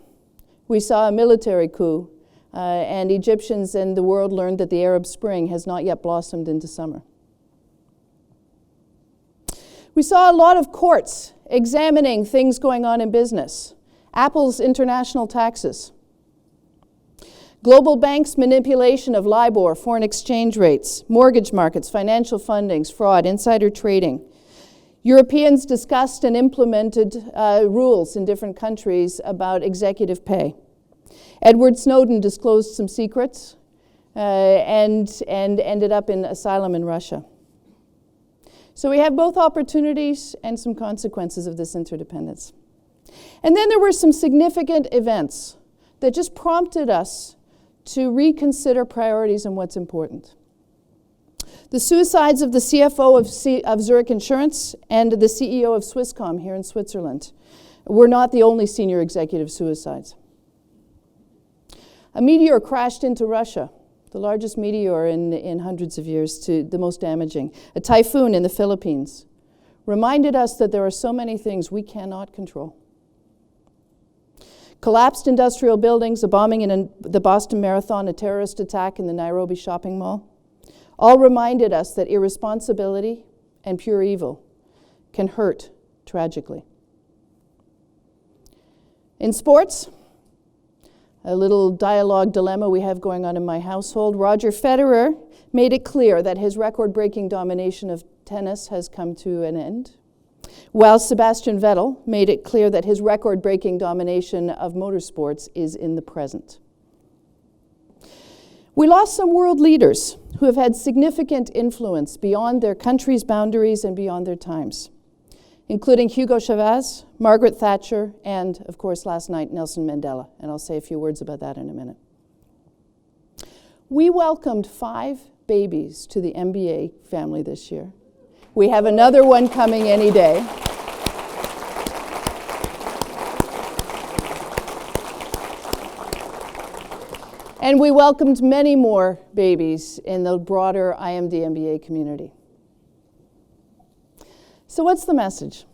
we saw a military coup, and Egyptians and the world learned that the Arab Spring has not yet blossomed into summer. We saw a lot of courts examining things going on in business. Apple's international taxes. Global banks' manipulation of LIBOR, foreign exchange rates, mortgage markets, financial fundings, fraud, insider trading. Europeans discussed and implemented rules in different countries about executive pay. Edward Snowden disclosed some secrets and ended up in asylum in Russia. So we have both opportunities and some consequences of this interdependence. And then there were some significant events that just prompted us to reconsider priorities and what's important. The suicides of the CFO of Zurich Insurance and the CEO of Swisscom here in Switzerland were not the only senior executive suicides. A meteor crashed into Russia, the largest meteor in hundreds of years, to the most damaging. A typhoon in the Philippines reminded us that there are so many things we cannot control. Collapsed industrial buildings, a bombing in the Boston Marathon, a terrorist attack in the Nairobi shopping mall, all reminded us that irresponsibility and pure evil can hurt tragically. In sports, a little dialogue dilemma we have going on in my household. Roger Federer made it clear that his record-breaking domination of tennis has come to an end, while Sebastian Vettel made it clear that his record-breaking domination of motorsports is in the present. We lost some world leaders who have had significant influence beyond their country's boundaries and beyond their times, including Hugo Chavez, Margaret Thatcher, and, of course, last night, Nelson Mandela. And I'll say a few words about that in a minute. We welcomed 5 babies to the MBA family this year. We have another one coming any day. And we welcomed many more babies in the broader IMD MBA community. So what's the message?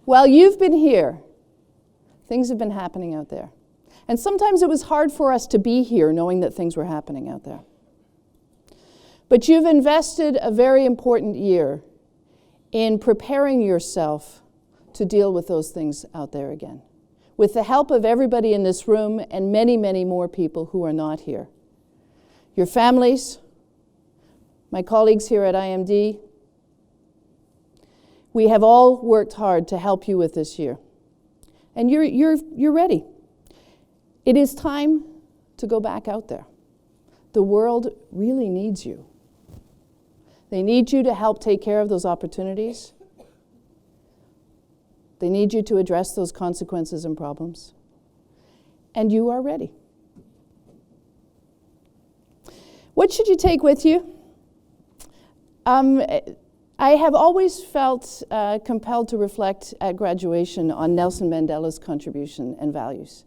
While you've been here, things have been happening out there. And sometimes it was hard for us to be here knowing that things were happening out there. But you've invested a very important year in preparing yourself to deal with those things out there again, with the help of everybody in this room and many, many more people who are not here. Your families, my colleagues here at IMD, we have all worked hard to help you with this year. And you're ready. It is time to go back out there. The world really needs you. They need you to help take care of those opportunities. They need you to address those consequences and problems. And you are ready. What should you take with you? I have always felt compelled to reflect at graduation on Nelson Mandela's contribution and values.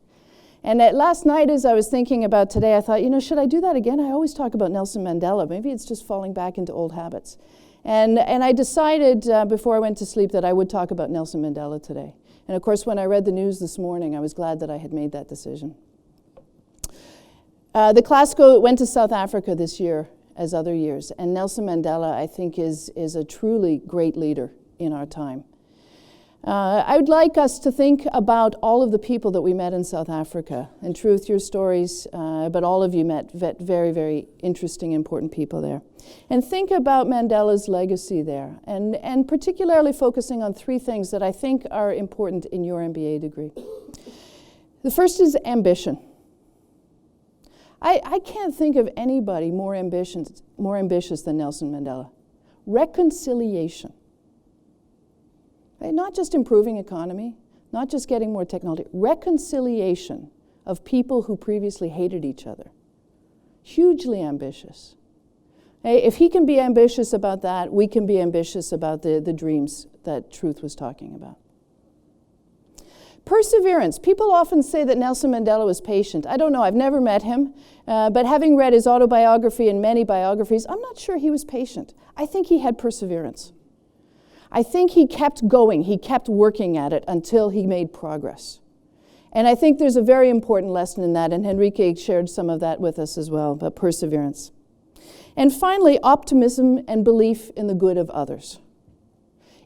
And last night, as I was thinking about today, I thought, should I do that again? I always talk about Nelson Mandela. Maybe it's just falling back into old habits. And I decided before I went to sleep that I would talk about Nelson Mandela today. And of course, when I read the news this morning, I was glad that I had made that decision. The class went to South Africa this year. as other years. And Nelson Mandela, I think, is a truly great leader in our time. I would like us to think about all of the people that we met in South Africa. In truth, your stories, but all of you met very, very interesting, important people there. And think about Mandela's legacy there, and particularly focusing on 3 things that I think are important in your MBA degree. The first is ambition. I can't think of anybody more ambitious than Nelson Mandela. Reconciliation. Right? Not just improving economy, not just getting more technology, reconciliation of people who previously hated each other. Hugely ambitious. If he can be ambitious about that, we can be ambitious about the dreams that Truth was talking about. Perseverance. People often say that Nelson Mandela was patient. I don't know, I've never met him, but having read his autobiography and many biographies, I'm not sure he was patient. I think he had perseverance. I think he kept going, he kept working at it until he made progress. And I think there's a very important lesson in that, and Henrique shared some of that with us as well, about perseverance. And finally, optimism and belief in the good of others.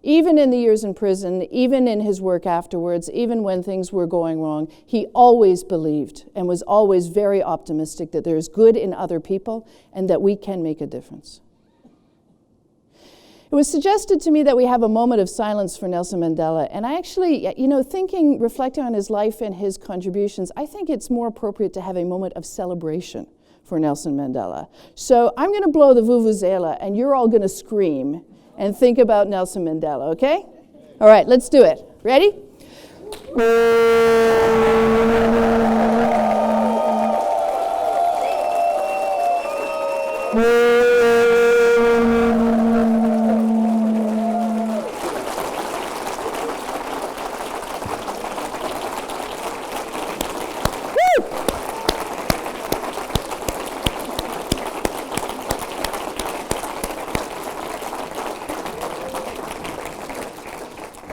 Even in the years in prison, even in his work afterwards, even when things were going wrong, he always believed and was always very optimistic that there is good in other people and that we can make a difference. It was suggested to me that we have a moment of silence for Nelson Mandela, and I actually, reflecting on his life and his contributions, I think it's more appropriate to have a moment of celebration for Nelson Mandela. So I'm going to blow the vuvuzela, and you're all going to scream and think about Nelson Mandela, okay? All right, let's do it. Ready?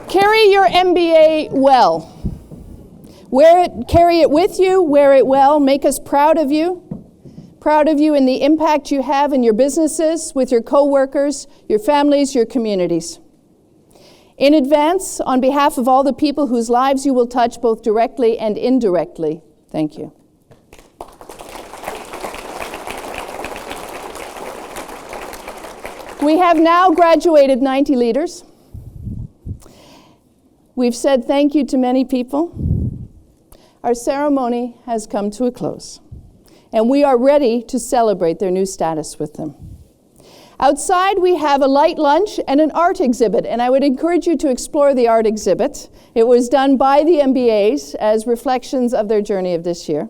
Carry your MBA well. Carry it with you, wear it well, make us proud of you in the impact you have in your businesses, with your coworkers, your families, your communities. In advance, on behalf of all the people whose lives you will touch both directly and indirectly, thank you. We have now graduated 90 leaders. We've said thank you to many people. Our ceremony has come to a close, and we are ready to celebrate their new status with them. Outside, we have a light lunch and an art exhibit, and I would encourage you to explore the art exhibit. It was done by the MBAs as reflections of their journey of this year.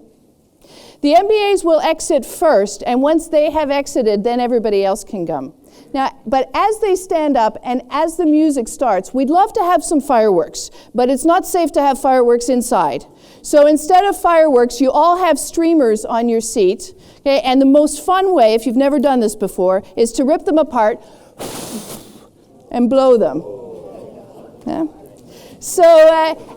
The MBAs will exit first, and once they have exited, then everybody else can come. Now, but as they stand up and as the music starts, we'd love to have some fireworks, but it's not safe to have fireworks inside. So instead of fireworks, you all have streamers on your seat. Okay? And the most fun way, if you've never done this before, is to rip them apart and blow them. Yeah? So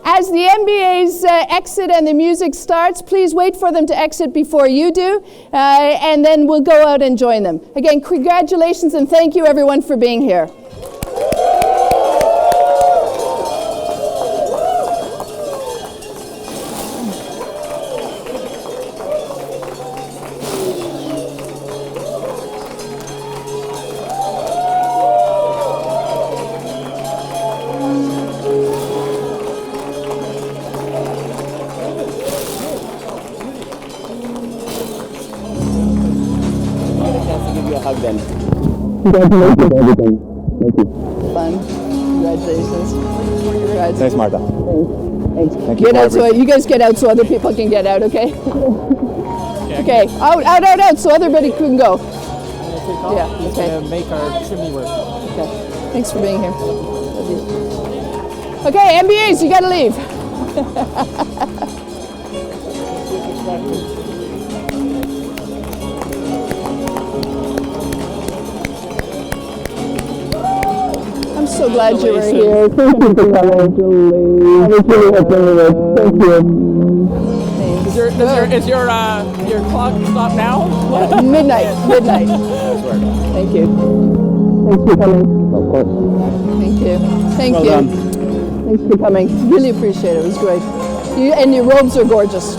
as the MBAs exit and the music starts, please wait for them to exit before you do, and then we'll go out and join them. Again, congratulations and thank you everyone for being here. Congratulations, everything. Thank you. Fun. Congratulations. Thanks, Martha. Thanks. Thank you. Get out so you guys get out so other people can get out, okay? Okay. Out, so everybody can go. Yeah. Okay. Make our chimney work. Okay. Thanks for being here. Okay, MBAs, you gotta leave. I'm so glad you were here. Thank you for coming. I was really hoping you would. Thank you. Is your clock stop now? Midnight. Thank you. Thanks for coming. Of course. Thank you. Thank Well you. done. Thanks for coming. Really appreciate it. It was great. And your robes are gorgeous.